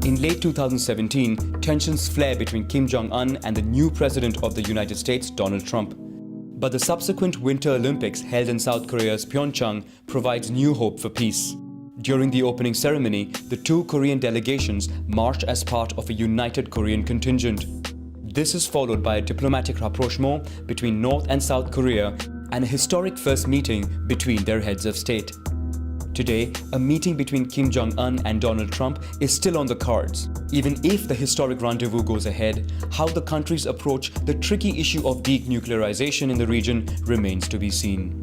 [SPEAKER 3] In late 2017, tensions flare between Kim Jong-un and the new president of the United States, Donald Trump. But the subsequent Winter Olympics held in South Korea's Pyeongchang provides new hope for peace. During the opening ceremony, the two Korean delegations marched as part of a united Korean contingent. This is followed by a diplomatic rapprochement between North and South Korea and a historic first meeting between their heads of state. Today, a meeting between Kim Jong-un and Donald Trump is still on the cards. Even if the historic rendezvous goes ahead, how the countries approach the tricky issue of denuclearization in the region remains to be seen.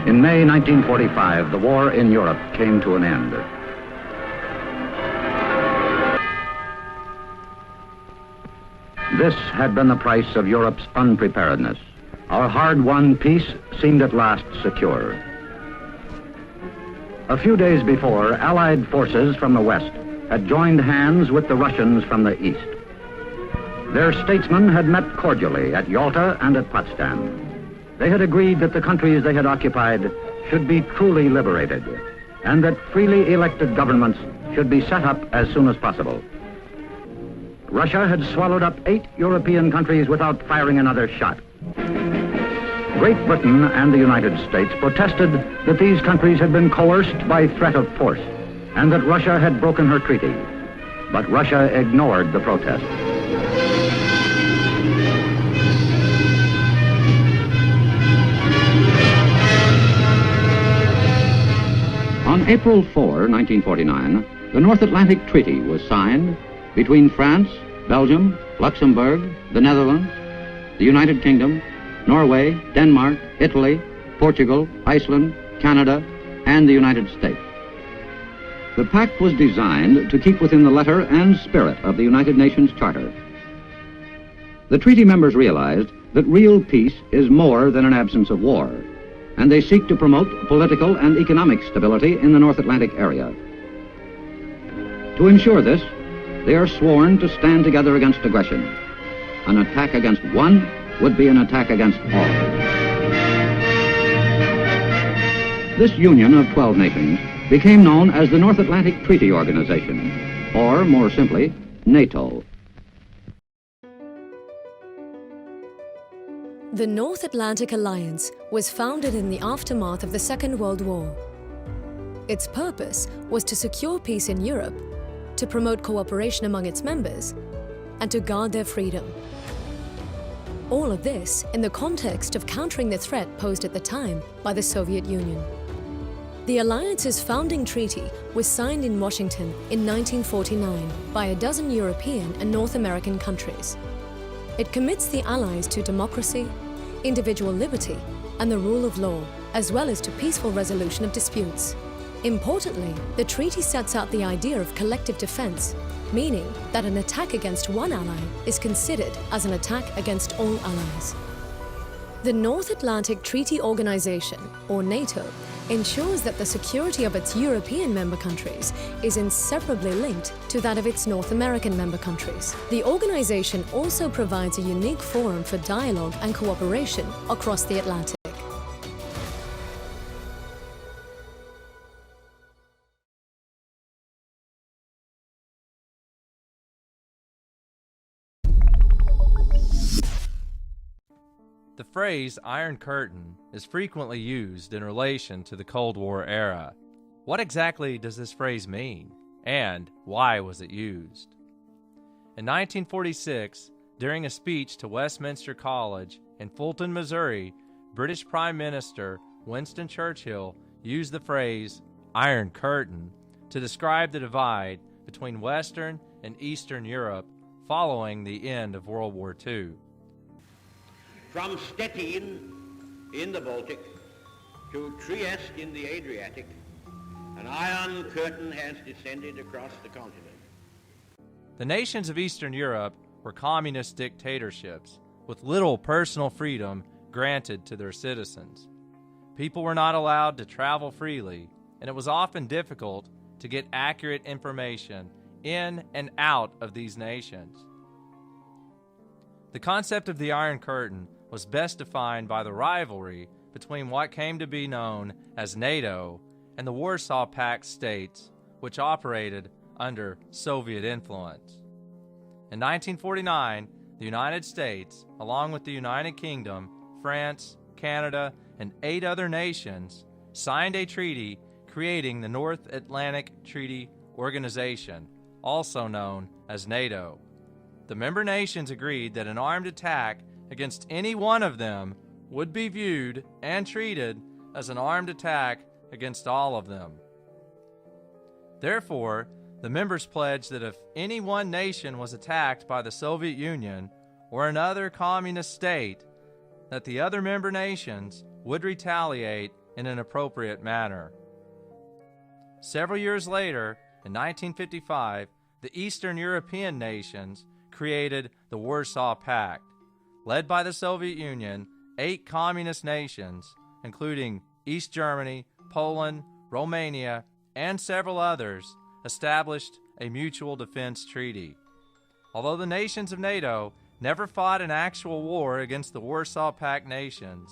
[SPEAKER 1] In May 1945, the war in Europe came to an end. This had been the price of Europe's unpreparedness. Our hard-won peace seemed at last secure. A few days before, Allied forces from the West had joined hands with the Russians from the East. Their statesmen had met cordially at Yalta and at Potsdam. They had agreed that the countries they had occupied should be truly liberated, and that freely elected governments should be set up as soon as possible. Russia had swallowed up 8 European countries without firing another shot. Great Britain and the United States protested that these countries had been coerced by threat of force, and that Russia had broken her treaty. But Russia ignored the protest. On April 4, 1949, the North Atlantic Treaty was signed between France, Belgium, Luxembourg, the Netherlands, the United Kingdom, Norway, Denmark, Italy, Portugal, Iceland, Canada, and the United States. The pact was designed to keep within the letter and spirit of the United Nations Charter. The treaty members realized that real peace is more than an absence of war, and they seek to promote political and economic stability in the North Atlantic area. To ensure this, they are sworn to stand together against aggression. An attack against one would be an attack against all. This union of 12 nations became known as the North Atlantic Treaty Organization, or more simply, NATO.
[SPEAKER 12] The North Atlantic Alliance was founded in the aftermath of the Second World War. Its purpose was to secure peace in Europe, to promote cooperation among its members, and to guard their freedom. All of this in the context of countering the threat posed at the time by the Soviet Union. The Alliance's founding treaty was signed in Washington in 1949 by a dozen European and North American countries. It commits the Allies to democracy, individual liberty, and the rule of law, as well as to peaceful resolution of disputes. Importantly, the treaty sets out the idea of collective defense, meaning that an attack against one ally is considered as an attack against all allies. The North Atlantic Treaty Organization, or NATO, ensures that the security of its European member countries is inseparably linked to that of its North American member countries. The organization also provides a unique forum for dialogue and cooperation across the Atlantic.
[SPEAKER 4] The phrase Iron Curtain is frequently used in relation to the Cold War era. What exactly does this phrase mean, and why was it used? In 1946, During a speech to Westminster College in Fulton, Missouri, British Prime Minister Winston Churchill used the phrase Iron Curtain to describe the divide between Western and Eastern Europe following the end of World War II.
[SPEAKER 5] From Stettin in the Baltic to Trieste in the Adriatic, an iron curtain has descended across the continent.
[SPEAKER 4] The nations of Eastern Europe were communist dictatorships with little personal freedom granted to their citizens. People were not allowed to travel freely, and it was often difficult to get accurate information in and out of these nations. The concept of the Iron Curtain was best defined by the rivalry between what came to be known as NATO and the Warsaw Pact states, which operated under Soviet influence. In 1949, the United States, along with the United Kingdom, France, Canada, and 8 other nations, signed a treaty creating the North Atlantic Treaty Organization, also known as NATO. The member nations agreed that an armed attack against any one of them would be viewed and treated as an armed attack against all of them. Therefore, the members pledged that if any one nation was attacked by the Soviet Union or another communist state, that the other member nations would retaliate in an appropriate manner. Several years later, in 1955, the Eastern European nations created the Warsaw Pact. Led by the Soviet Union, 8 communist nations, including East Germany, Poland, Romania, and several others, established a mutual defense treaty. Although the nations of NATO never fought an actual war against the Warsaw Pact nations,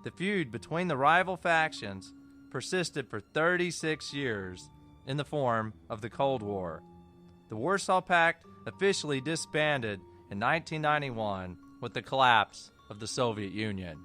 [SPEAKER 4] the feud between the rival factions persisted for 36 years in the form of the Cold War. The Warsaw Pact officially disbanded in 1991 with the collapse of the Soviet Union.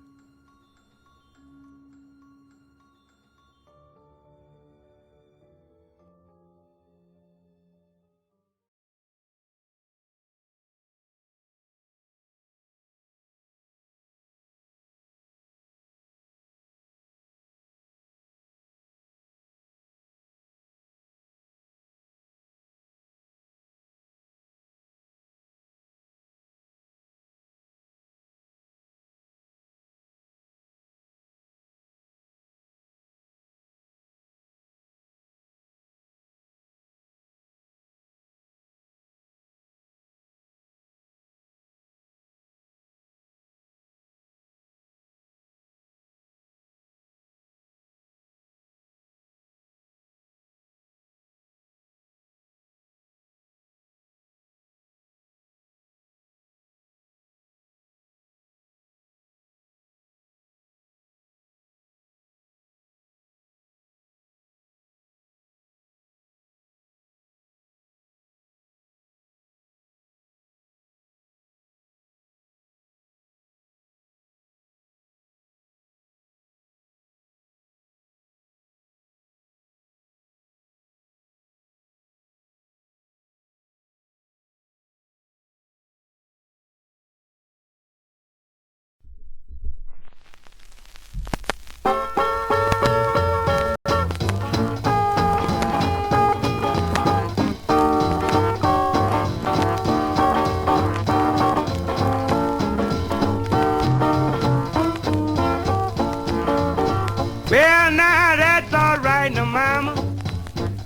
[SPEAKER 13] Well, now that's all right, now, mama.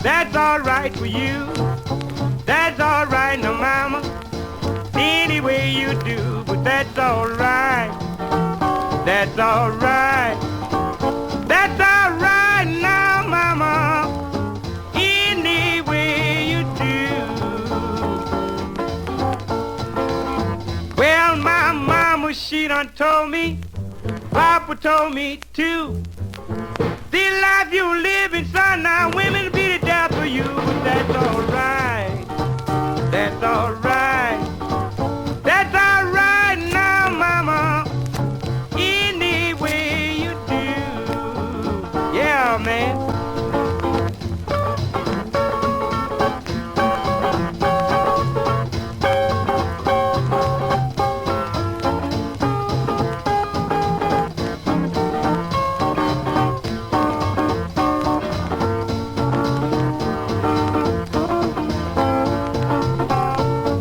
[SPEAKER 13] That's all right for you. That's all right, now, mama. Any way you do, but that's all right. That's all right. That's all right now, mama. Any way you do. Well, my mama, she done told me, Papa told me too. The life you living, son, now women be the death for you, but that's all right. That's all right. That's all right now, mama. Any way you do. Yeah, man.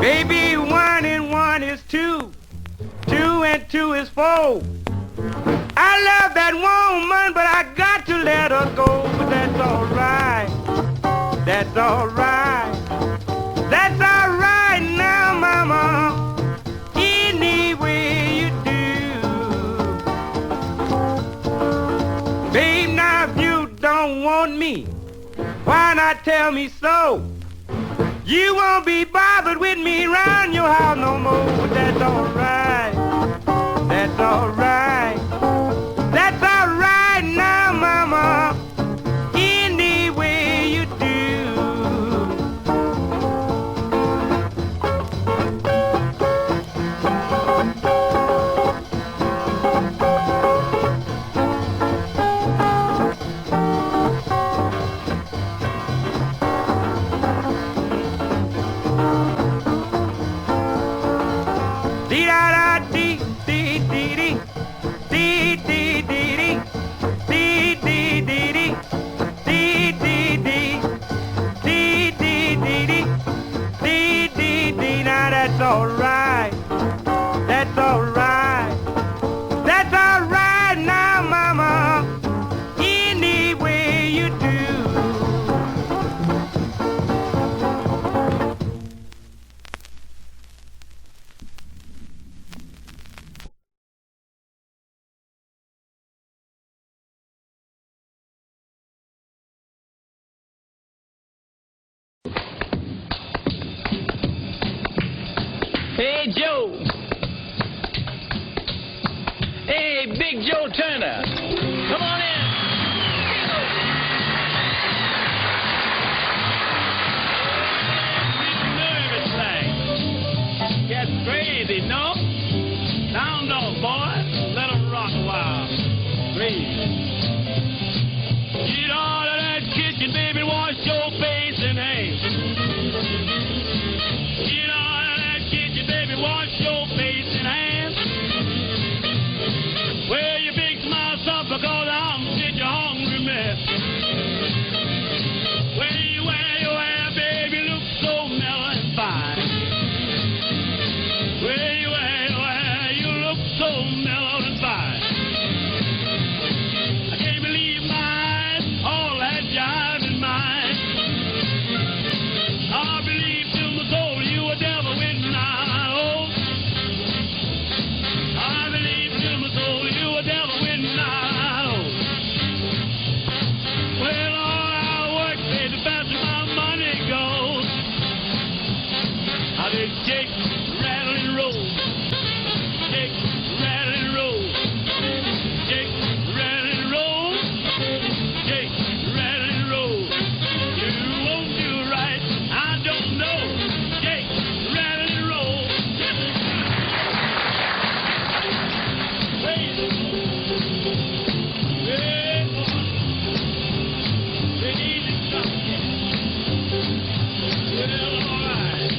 [SPEAKER 13] Baby, 1 and 1 is 2. 2 and 2 is 4. I love that woman, but I got to let her go. But that's all right. That's all right. That's all right now, mama. Any way you do. Babe, now if you don't want me, why not tell me so? You won't be bothered with me round your house no more. But that's all right. That's all right. That's all right now, mama. Any way you do. That's all right. That's all right. That's all right now, mama. Any way you do.
[SPEAKER 2] Hey, Joe. Hey, Big Joe Turner. Come on in. Nervous thing. Gets crazy, no? Sound off, boy. Let 'em rock a while. Crazy. Get out of that kitchen, baby. Wash your face and hands. Get out of that kitchen, baby. Wash your face and hands. Wear your big smile, son, because I'm such a hungry mess. When you wear your hair, baby, look so mellow and fine. When you wear your hair, you look so mellow and fine. I can't believe my eyes, all that jive in mine. I believe to my soul you were devil when I old. I believe to my soul you were devil when I old. Well, all I work, baby, the faster my money goes. I did shake, rattle, and roll. Shake, rattle, and roll. Shake, rattle, and roll. Shake, rattle, and roll. You won't do right, I don't know. Shake, rattle, and roll. Crazy. Yeah, boy. Crazy stuff. Well, all right.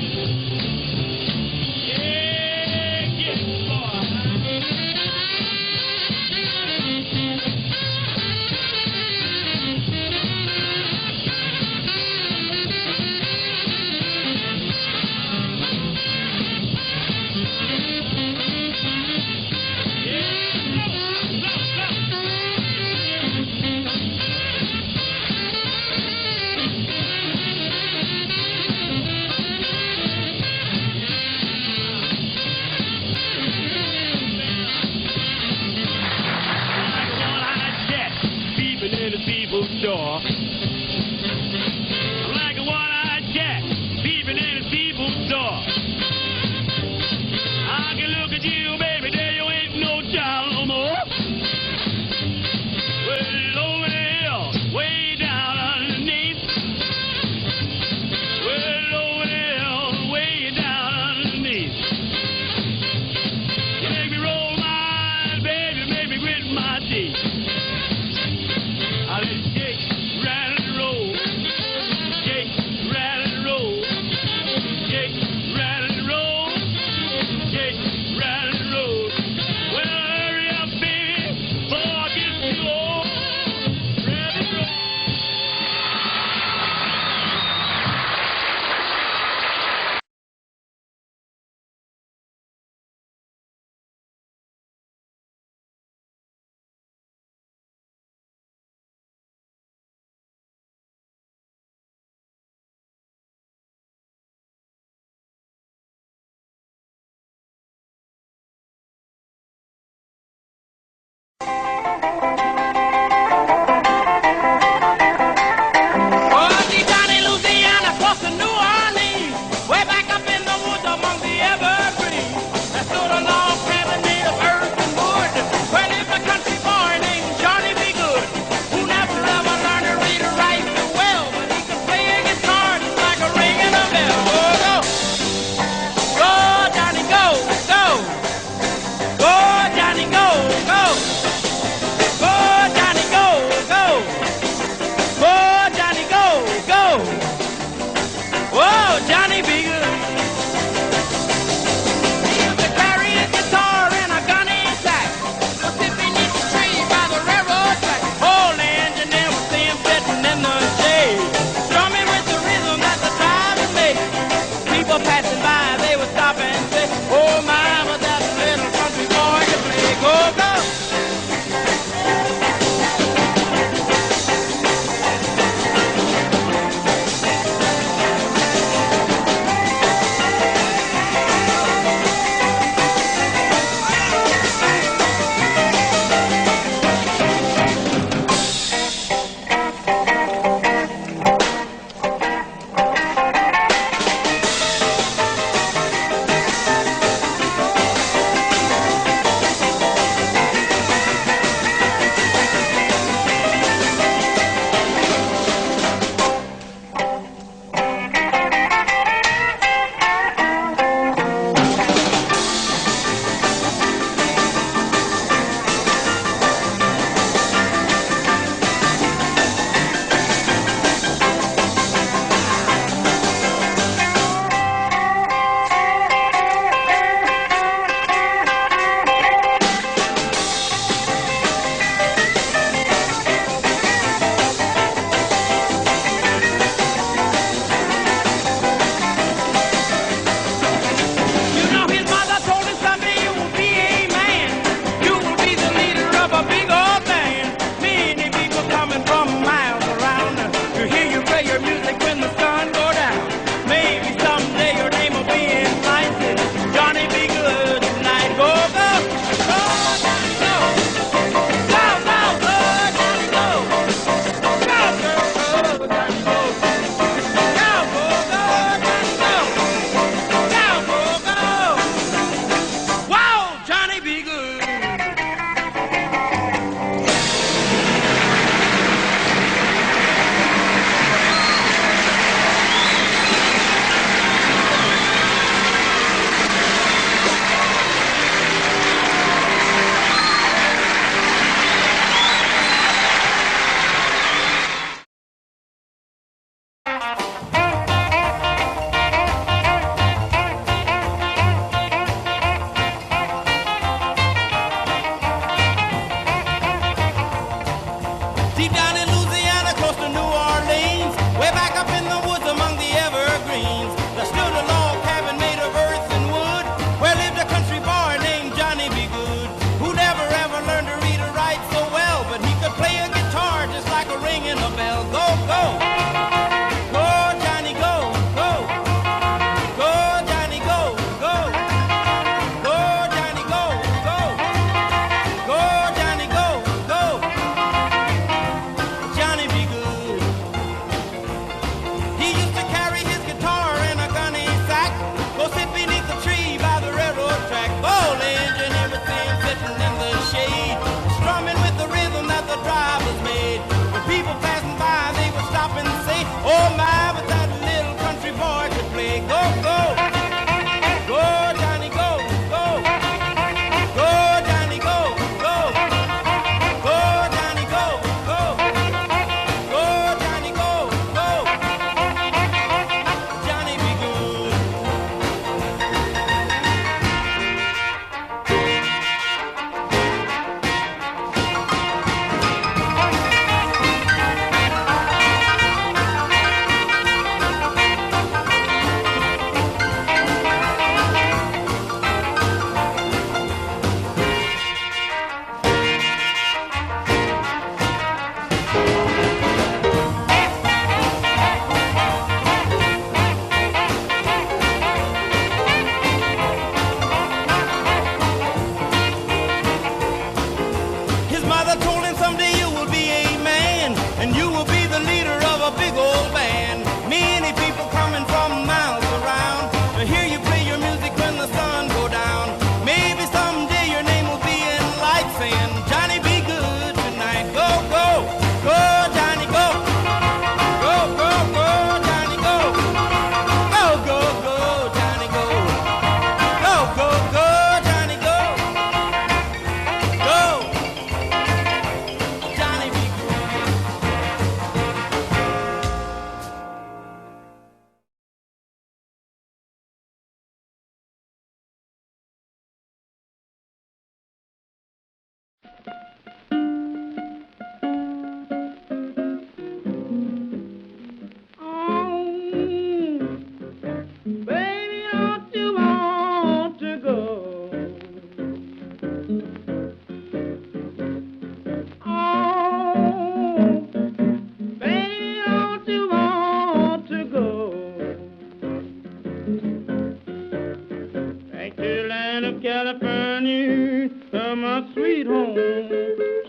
[SPEAKER 2] of California to my sweet home,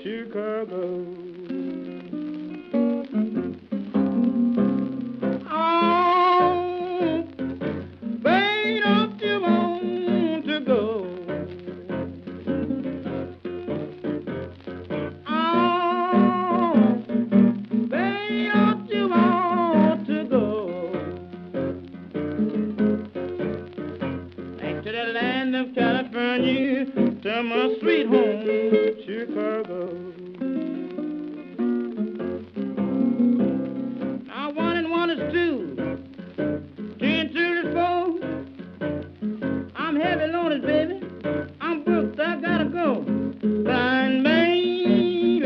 [SPEAKER 2] Chicago. Oh, baby, don't you want to go? Oh, baby, don't you want to go? Back to the land of California, to my sweet home, Chicago. Now 1 and 1 is 2, 2 and 2 is 4. I'm heavy loaded, baby. I'm booked, I gotta go. Blind baby,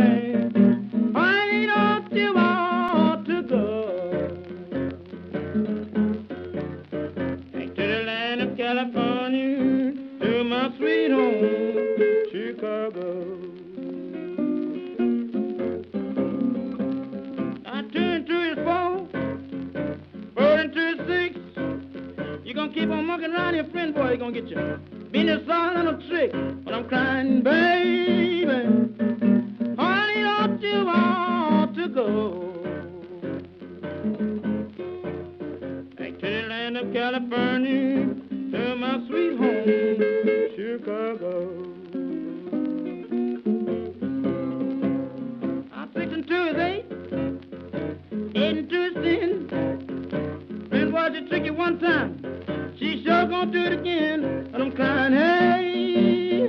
[SPEAKER 2] why don't you want to go? Back to the land of California, to my sweet home, Chicago. Now 2 and 2 is 4, 4 and 2 is 6. You gonna keep on mucking around your friend, boy, you gonna get your business all on a trick. But I'm crying, baby, honey, don't you want to go? Back to the land of California, to my sweet home, Chicago. I'm 6 and 2 is 8, 8 and 2 is 10. Friend, boy, she trick you one time, she sure gonna do it again. And I'm crying, hey,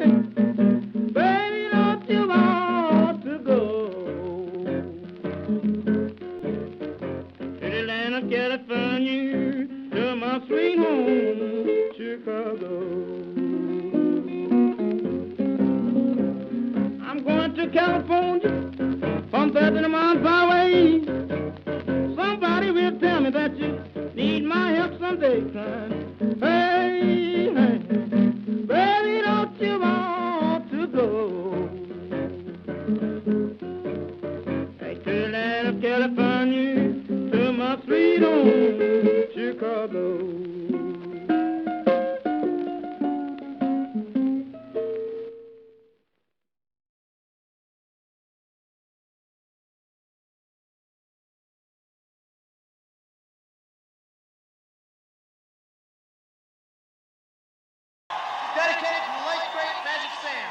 [SPEAKER 2] baby, don't you want to go? To the land of California, to my sweet home, Chicago. I'm going to California, from 13 miles away. Somebody will tell me that you need my help someday, crying, hey, hey, baby, don't you want to go? Back to the land of California, to my sweet home, Chicago.
[SPEAKER 7] Dedicated to the late great Magic Sam.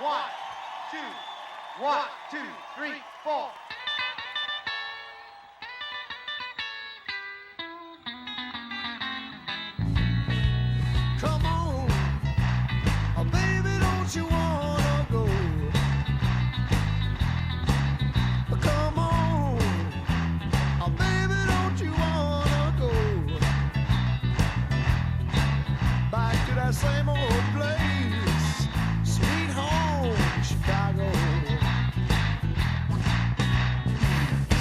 [SPEAKER 7] 1, 2, 1, 2, 3, 4.
[SPEAKER 2] Come on, oh baby, don't you wanna go? Come on, oh baby, don't you wanna go? Back to that same old place, sweet home, Chicago.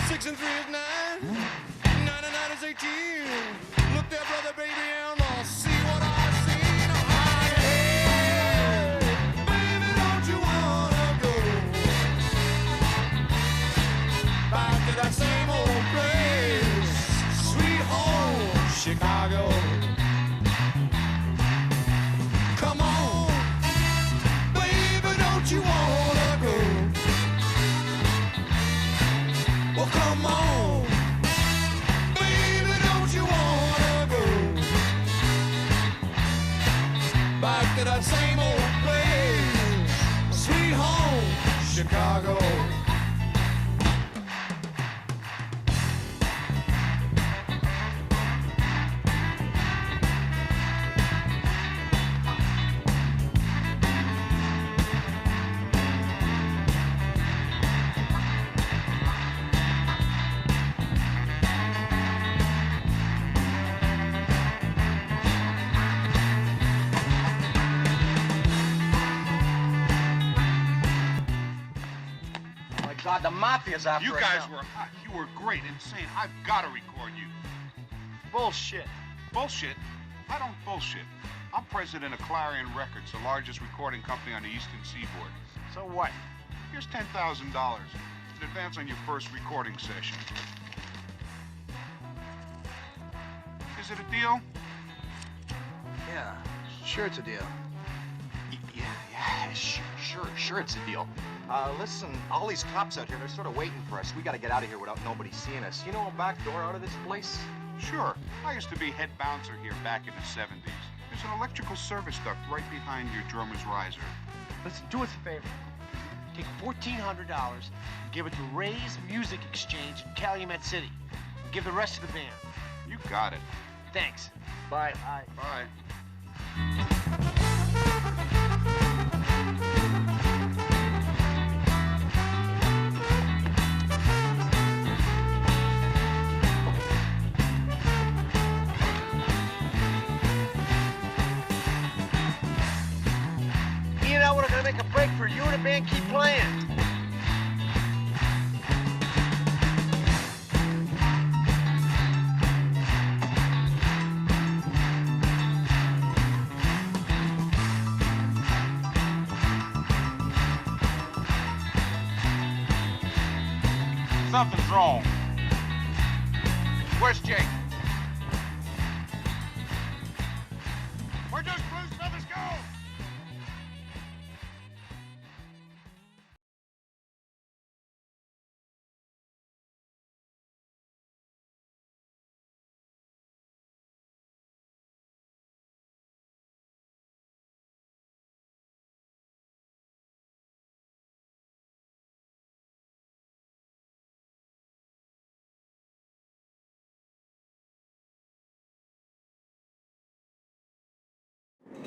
[SPEAKER 2] 6 and 3 is 9, 9 and 9 is 18. Look there, brother, baby, and I'll see what I see. Hey, baby, don't you wanna go back to that same old place, sweet home, Chicago? Come on, baby, don't you wanna go? Well, come on, baby, don't you wanna go back to that same old place, sweet home, Chicago?
[SPEAKER 7] God, the mafia's after us.
[SPEAKER 8] You guys
[SPEAKER 7] now.
[SPEAKER 8] were hot. You were great, insane. I've got to record you.
[SPEAKER 7] Bullshit.
[SPEAKER 8] Bullshit? I don't bullshit. I'm president of Clarion Records, the largest recording company on the Eastern Seaboard.
[SPEAKER 7] So what?
[SPEAKER 8] Here's $10,000 in advance on your first recording session. Is it a deal?
[SPEAKER 7] Yeah, sure it's a deal.
[SPEAKER 11] Sure it's a deal. Listen, all these cops out here, they're sort of waiting for us. We gotta get out of here without nobody seeing us. You know a back door out of this place?
[SPEAKER 8] Sure. I used to be head bouncer here back in the 70s. There's an electrical service duct right behind your drummer's riser.
[SPEAKER 7] Listen, do us a favor. Take $1,400 and give it to Ray's Music Exchange in Calumet City. And give the rest to the band.
[SPEAKER 8] You got it.
[SPEAKER 7] Thanks. Bye.
[SPEAKER 8] Bye.
[SPEAKER 7] Ian and I were gonna make a break for you and the band keep playing.
[SPEAKER 8] Something's wrong. Where's Jake? Where does Blues Brothers go?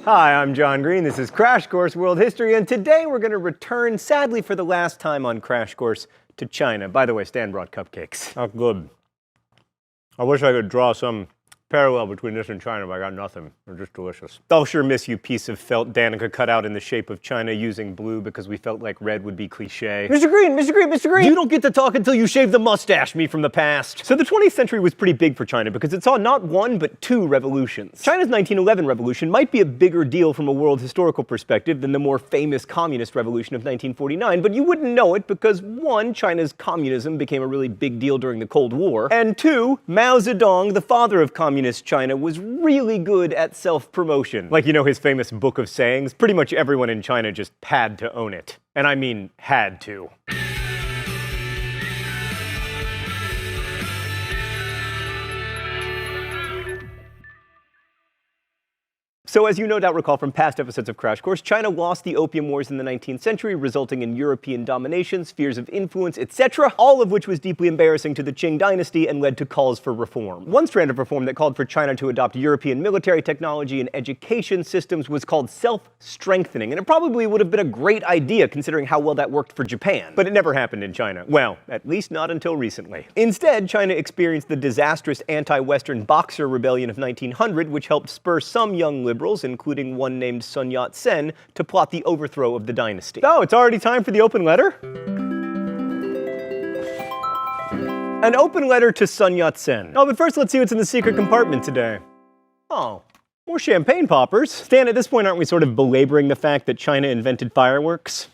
[SPEAKER 14] Hi, I'm John Green. This is Crash Course World History, and today we're going to return, sadly for the last time on Crash Course, to China. By the way, Stan brought cupcakes. Oh, good. I wish I could draw some parallel between this and China, but I got nothing. They're just delicious. I'll sure miss you, piece of felt Danica cut out in the shape of China using blue because we felt like red would be cliche. Mr. Green, Mr. Green, Mr. Green! You don't get to talk until you shave the mustache, me from the past. So the 20th century was pretty big for China because it saw not one, but two revolutions. China's 1911 revolution might be a bigger deal from a world historical perspective than the more famous communist revolution of 1949, but you wouldn't know it because one, China's communism became a really big deal during the Cold War, and two, Mao Zedong, the father of communist China, was really good at self-promotion. Like, you know, his famous book of sayings? Pretty much everyone in China just had to own it. And I mean, had to. So as you no doubt recall from past episodes of Crash Course, China lost the Opium Wars in the 19th century, resulting in European domination, spheres of influence, etc., all of which was deeply embarrassing to the Qing dynasty and led to calls for reform. One strand of reform that called for China to adopt European military technology and education systems was called self-strengthening, and it probably would have been a great idea considering how well that worked for Japan. But it never happened in China. Well, at least not until recently. Instead, China experienced the disastrous anti-Western Boxer Rebellion of 1900, which helped spur some young liberals, including one named Sun Yat-sen, to plot the overthrow of the dynasty. Oh, it's already time for the open letter? An open letter to Sun Yat-sen. Oh, but first let's see what's in the secret compartment today. Oh, more champagne poppers. Stan, at this point, aren't we sort of belaboring the fact that China invented fireworks?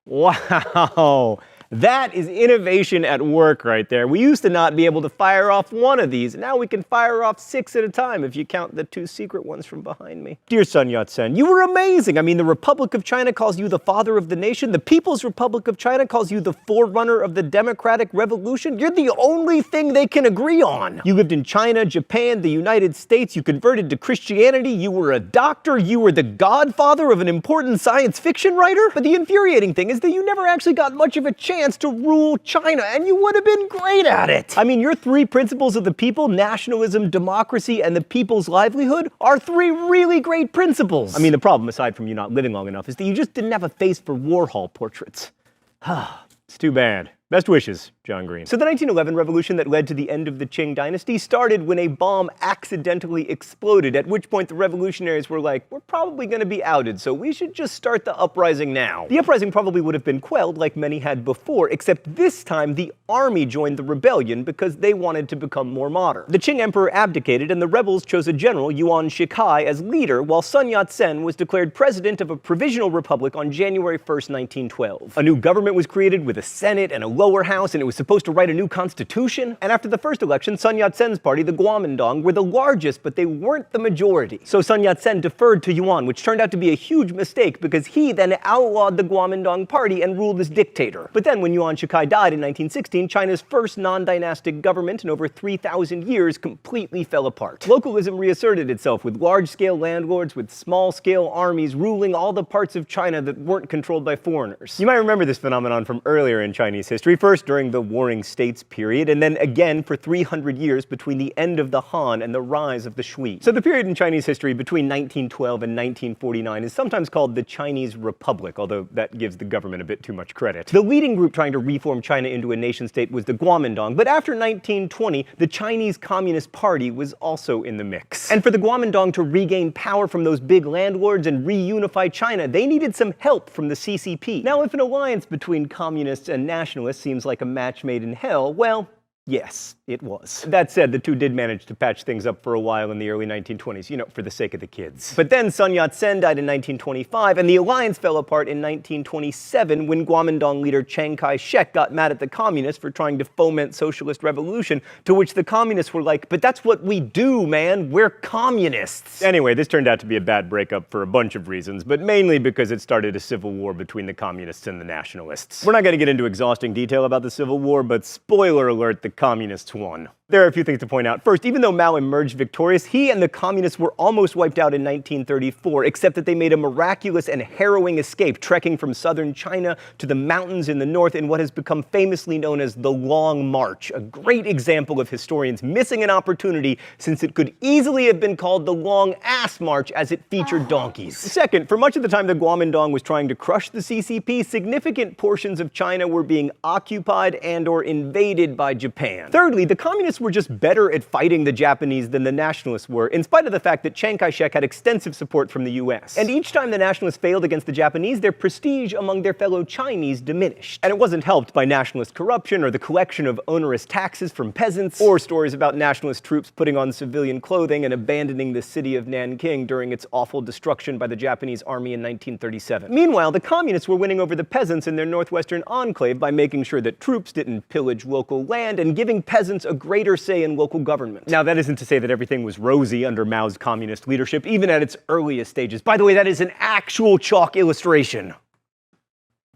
[SPEAKER 14] Wow. That is innovation at work right there. We used to not be able to fire off one of these. Now we can fire off 6 at a time if you count the 2 secret ones from behind me. Dear Sun Yat-sen, you were amazing. I mean, the Republic of China calls you the father of the nation. The People's Republic of China calls you the forerunner of the democratic revolution. You're the only thing they can agree on. You lived in China, Japan, the United States. You converted to Christianity. You were a doctor. You were the godfather of an important science fiction writer. But the infuriating thing is that you never actually got much of a chance to rule China, and you would have been great at it. I mean, your 3 principles of the people, nationalism, democracy, and the people's livelihood, are 3 really great principles. I mean, the problem, aside from you not living long enough, is that you just didn't have a face for Warhol portraits. It's too bad. Best wishes, John Green. So the 1911 revolution that led to the end of the Qing dynasty started when a bomb accidentally exploded, at which point the revolutionaries were like, we're probably going to be outed, so we should just start the uprising now. The uprising probably would have been quelled like many had before, except this time the army joined the rebellion because they wanted to become more modern. The Qing emperor abdicated and the rebels chose a general, Yuan Shikai, as leader, while Sun Yat-sen was declared president of a provisional republic on January 1st, 1912. A new government was created with a senate and a lower house, and it was was supposed to write a new constitution. And after the first election, Sun Yat-sen's party, the Kuomintang, were the largest, but they weren't the majority. So Sun Yat-sen deferred to Yuan, which turned out to be a huge mistake because he then outlawed the Kuomintang party and ruled as dictator. But then when Yuan Shikai died in 1916, China's first non-dynastic government in over 3,000 years completely fell apart. Localism reasserted itself with large-scale landlords with small-scale armies ruling all the parts of China that weren't controlled by foreigners. You might remember this phenomenon from earlier in Chinese history, first during the Warring States period, and then again for 300 years between the end of the Han and the rise of the Shui. So the period in Chinese history between 1912 and 1949 is sometimes called the Chinese Republic, although that gives the government a bit too much credit. The leading group trying to reform China into a nation-state was the Kuomintang, but after 1920, the Chinese Communist Party was also in the mix. And for the Kuomintang to regain power from those big landlords and reunify China, they needed some help from the CCP. Now, if an alliance between communists and nationalists seems like a match made in hell, well, yes, it was. That said, the two did manage to patch things up for a while in the early 1920s, you know, for the sake of the kids. But then Sun Yat-sen died in 1925, and the alliance fell apart in 1927 when Kuomintang leader Chiang Kai-shek got mad at the communists for trying to foment socialist revolution, to which the communists were like, but that's what we do, man, we're communists. Anyway, this turned out to be a bad breakup for a bunch of reasons, but mainly because it started a civil war between the communists and the nationalists. We're not going to get into exhausting detail about the Civil War, but spoiler alert, the communists won. There are a few things to point out. First, even though Mao emerged victorious, he and the communists were almost wiped out in 1934, except that they made a miraculous and harrowing escape, trekking from southern China to the mountains in the north in what has become famously known as the Long March, a great example of historians missing an opportunity since it could easily have been called the Long Ass March as it featured donkeys. Second, for much of the time the Kuomintang was trying to crush the CCP, significant portions of China were being occupied and/or invaded by Japan. Thirdly, the communists were just better at fighting the Japanese than the nationalists were, in spite of the fact that Chiang Kai-shek had extensive support from the US. And each time the nationalists failed against the Japanese, their prestige among their fellow Chinese diminished. And it wasn't helped by nationalist corruption or the collection of onerous taxes from peasants, or stories about nationalist troops putting on civilian clothing and abandoning the city of Nanking during its awful destruction by the Japanese army in 1937. Meanwhile, the communists were winning over the peasants in their northwestern enclave by making sure that troops didn't pillage local land and giving peasants a greater say in local government. Now, that isn't to say that everything was rosy under Mao's communist leadership, even at its earliest stages. By the way, that is an actual chalk illustration.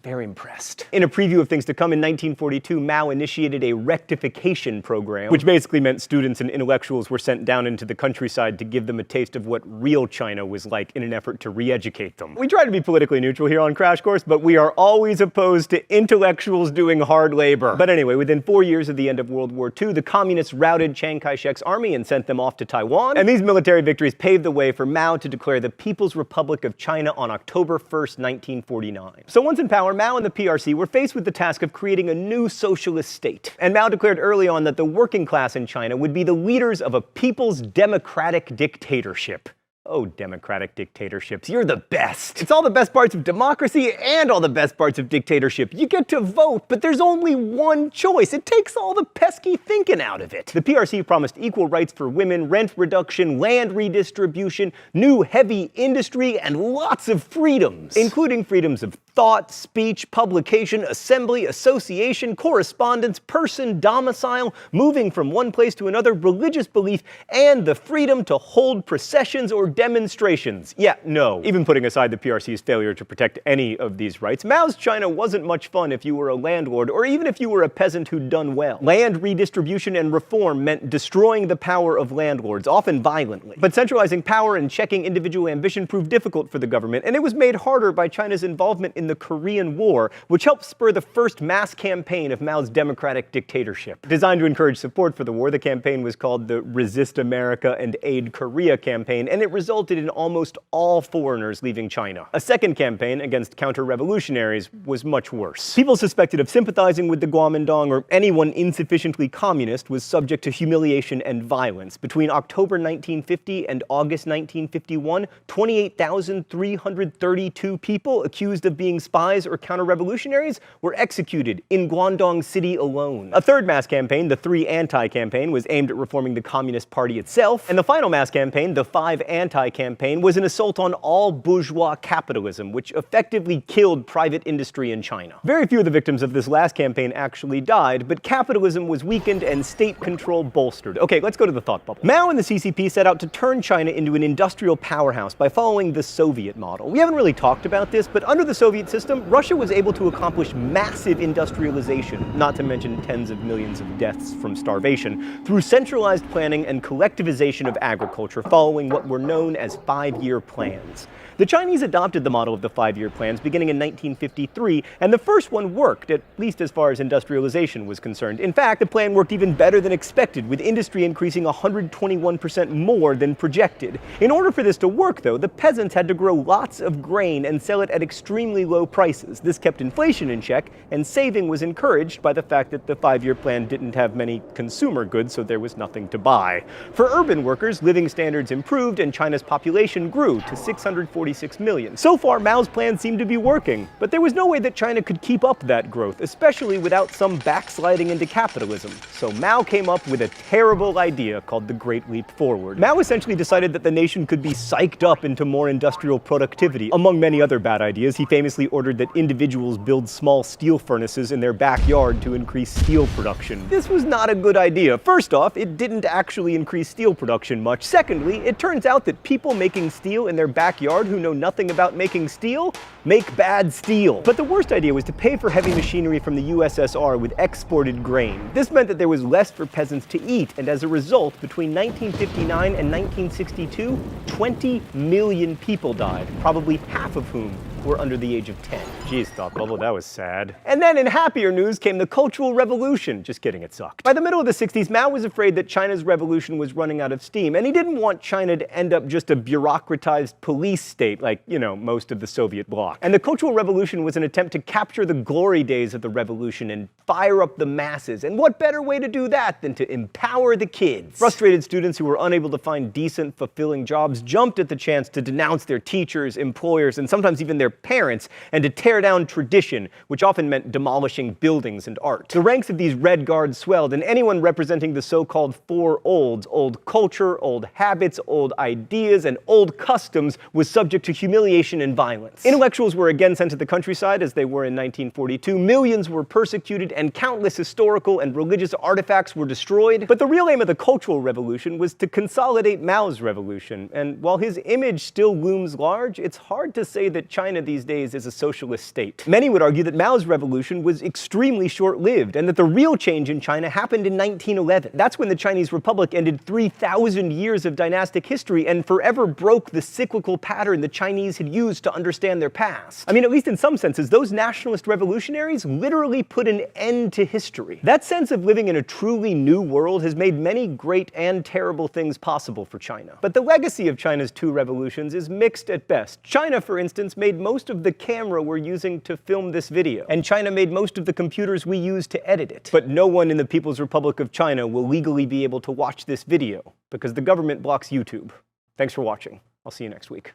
[SPEAKER 14] Very impressed. In a preview of things to come, in 1942, Mao initiated a rectification program, which basically meant students and intellectuals were sent down into the countryside to give them a taste of what real China was like in an effort to re-educate them. We try to be politically neutral here on Crash Course, but we are always opposed to intellectuals doing hard labor. But anyway, within 4 years of the end of World War II, the communists routed Chiang Kai-shek's army and sent them off to Taiwan, and these military victories paved the way for Mao to declare the People's Republic of China on October 1st, 1949. So once in power, Mao and the PRC were faced with the task of creating a new socialist state. And Mao declared early on that the working class in China would be the leaders of a people's democratic dictatorship. Oh, democratic dictatorships, you're the best. It's all the best parts of democracy and all the best parts of dictatorship. You get to vote, but there's only one choice. It takes all the pesky thinking out of it. The PRC promised equal rights for women, rent reduction, land redistribution, new heavy industry, and lots of freedoms, including freedoms of thought, speech, publication, assembly, association, correspondence, person, domicile, moving from one place to another, religious belief, and the freedom to hold processions or demonstrations. Yeah, no. Even putting aside the PRC's failure to protect any of these rights, Mao's China wasn't much fun if you were a landlord, or even if you were a peasant who'd done well. Land redistribution and reform meant destroying the power of landlords, often violently. But centralizing power and checking individual ambition proved difficult for the government, and it was made harder by China's involvement in the Korean War, which helped spur the first mass campaign of Mao's democratic dictatorship. Designed to encourage support for the war, the campaign was called the Resist America and Aid Korea campaign, and it resulted in almost all foreigners leaving China. A second campaign against counter-revolutionaries was much worse. People suspected of sympathizing with the Kuomintang or anyone insufficiently communist was subject to humiliation and violence. Between October 1950 and August 1951, 28,332 people accused of being being spies or counter-revolutionaries were executed in Guangdong City alone. A third mass campaign, the 3 Anti campaign, was aimed at reforming the Communist Party itself, and the final mass campaign, the 5 Anti campaign, was an assault on all bourgeois capitalism, which effectively killed private industry in China. Very few of the victims of this last campaign actually died, but capitalism was weakened and state control bolstered. Okay, let's go to the thought bubble. Mao and the CCP set out to turn China into an industrial powerhouse by following the Soviet model. We haven't really talked about this, but under the Soviet system, Russia was able to accomplish massive industrialization, not to mention tens of millions of deaths from starvation, through centralized planning and collectivization of agriculture following what were known as 5-year plans. The Chinese adopted the model of the 5-year plans beginning in 1953, and the first one worked, at least as far as industrialization was concerned. In fact, the plan worked even better than expected, with industry increasing 121% more than projected. In order for this to work, though, the peasants had to grow lots of grain and sell it at extremely low prices. This kept inflation in check, and saving was encouraged by the fact that the 5-year plan didn't have many consumer goods, so there was nothing to buy. For urban workers, living standards improved, and China's population grew to 646 million. So far, Mao's plan seemed to be working, but there was no way that China could keep up that growth, especially without some backsliding into capitalism. So Mao came up with a terrible idea called the Great Leap Forward. Mao essentially decided that the nation could be psyched up into more industrial productivity. Among many other bad ideas, he famously ordered that individuals build small steel furnaces in their backyard to increase steel production. This was not a good idea. First off, it didn't actually increase steel production much. Secondly, it turns out that people making steel in their backyard who know nothing about making steel make bad steel. But the worst idea was to pay for heavy machinery from the USSR with exported grain. This meant that there was less for peasants to eat, and as a result, between 1959 and 1962, 20 million people died, probably half of whom were under the age of 10. Geez, Thought Bubble, that was sad. And then in happier news came the Cultural Revolution. Just kidding, it sucked. By the middle of the 60s, Mao was afraid that China's revolution was running out of steam, and he didn't want China to end up just a bureaucratized police state like, you know, most of the Soviet bloc. And the Cultural Revolution was an attempt to capture the glory days of the revolution and fire up the masses. And what better way to do that than to empower the kids? Frustrated students who were unable to find decent, fulfilling jobs jumped at the chance to denounce their teachers, employers, and sometimes even their parents, and to tear down tradition, which often meant demolishing buildings and art. The ranks of these Red Guards swelled, and anyone representing the so-called 4 olds, old culture, old habits, old ideas, and old customs, was subject to humiliation and violence. Intellectuals were again sent to the countryside, as they were in 1942. Millions were persecuted, and countless historical and religious artifacts were destroyed. But the real aim of the Cultural Revolution was to consolidate Mao's revolution. And while his image still looms large, it's hard to say that China these days is a socialist state. Many would argue that Mao's revolution was extremely short-lived, and that the real change in China happened in 1911. That's when the Chinese Republic ended 3,000 years of dynastic history and forever broke the cyclical pattern the Chinese had used to understand their past. I mean, at least in some senses, those nationalist revolutionaries literally put an end to history. That sense of living in a truly new world has made many great and terrible things possible for China. But the legacy of China's 2 revolutions is mixed at best. China, for instance, made most of the camera we're using to film this video, and China made most of the computers we use to edit it. But no one in the People's Republic of China will legally be able to watch this video, because the government blocks YouTube. Thanks for watching. I'll see you next week.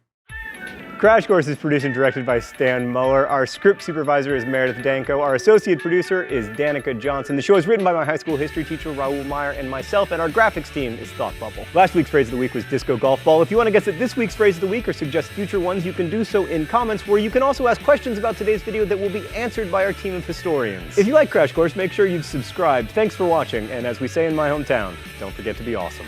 [SPEAKER 14] Crash Course is produced and directed by Stan Muller. Our script supervisor is Meredith Danko. Our associate producer is Danica Johnson. The show is written by my high school history teacher, Raoul Meyer, and myself, and our graphics team is Thought Bubble. Last week's phrase of the week was disco golf ball. If you want to guess at this week's phrase of the week or suggest future ones, you can do so in comments, where you can also ask questions about today's video that will be answered by our team of historians. If you like Crash Course, make sure you've subscribed. Thanks for watching, and as we say in my hometown, don't forget to be awesome.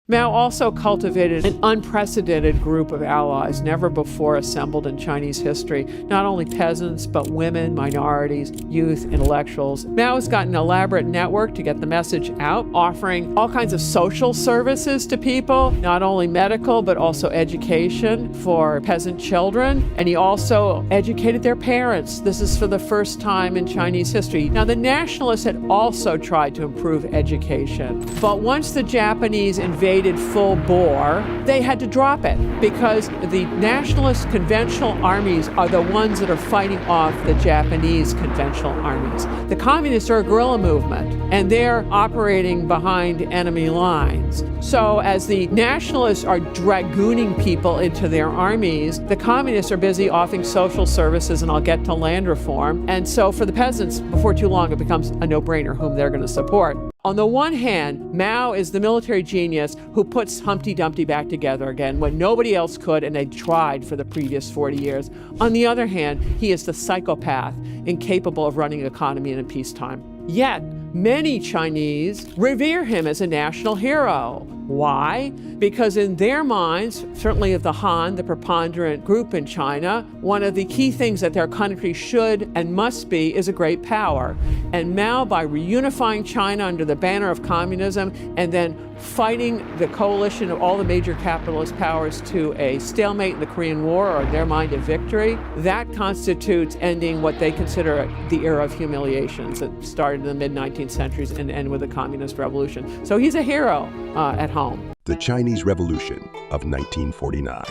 [SPEAKER 18] Mao also cultivated an unprecedented group of allies never before assembled in Chinese history. Not only peasants, but women, minorities, youth, intellectuals. Mao has got an elaborate network to get the message out, offering all kinds of social services to people, not only medical, but also education for peasant children. And he also educated their parents. This is for the first time in Chinese history. Now, the nationalists had also tried to improve education. But once the Japanese invaded invaded full bore, they had to drop it because the nationalist conventional armies are the ones that are fighting off the Japanese conventional armies. The communists are a guerrilla movement, and they're operating behind enemy lines. So as the nationalists are dragooning people into their armies, the communists are busy offering social services, and I'll get to land reform. And so for the peasants, before too long, it becomes a no-brainer whom they're going to support. On the one hand, Mao is the military genius who puts Humpty Dumpty back together again when nobody else could, and they tried for the previous 40 years. On the other hand, he is the psychopath, incapable of running an economy in peacetime. Yet, many Chinese revere him as a national hero. Why? Because in their minds, certainly of the Han, the preponderant group in China, one of the key things that their country should and must be is a great power. And Mao, by reunifying China under the banner of communism and then fighting the coalition of all the major capitalist powers to a stalemate in the Korean War, or in their mind a victory, that constitutes ending what they consider the era of humiliations that started in the mid-19th centuries and end with the Communist Revolution. So he's a hero at home.
[SPEAKER 19] The Chinese Revolution of 1949.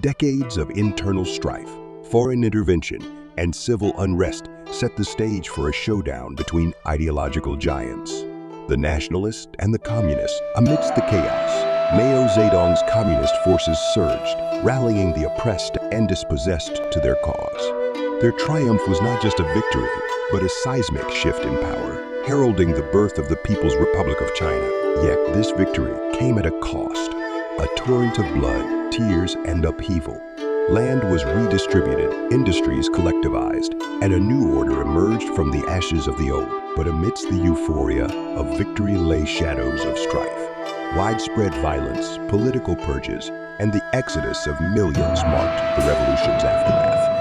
[SPEAKER 19] Decades of internal strife, foreign intervention, and civil unrest set the stage for a showdown between ideological giants. The nationalists and the communists. Amidst the chaos, Mao Zedong's communist forces surged, rallying the oppressed and dispossessed to their cause. Their triumph was not just a victory, but a seismic shift in power, heralding the birth of the People's Republic of China. Yet this victory came at a cost, a torrent of blood, tears, and upheaval. Land was redistributed, industries collectivized, and a new order emerged from the ashes of the old. But amidst the euphoria of victory lay shadows of strife. Widespread violence, political purges, and the exodus of millions marked the revolution's aftermath.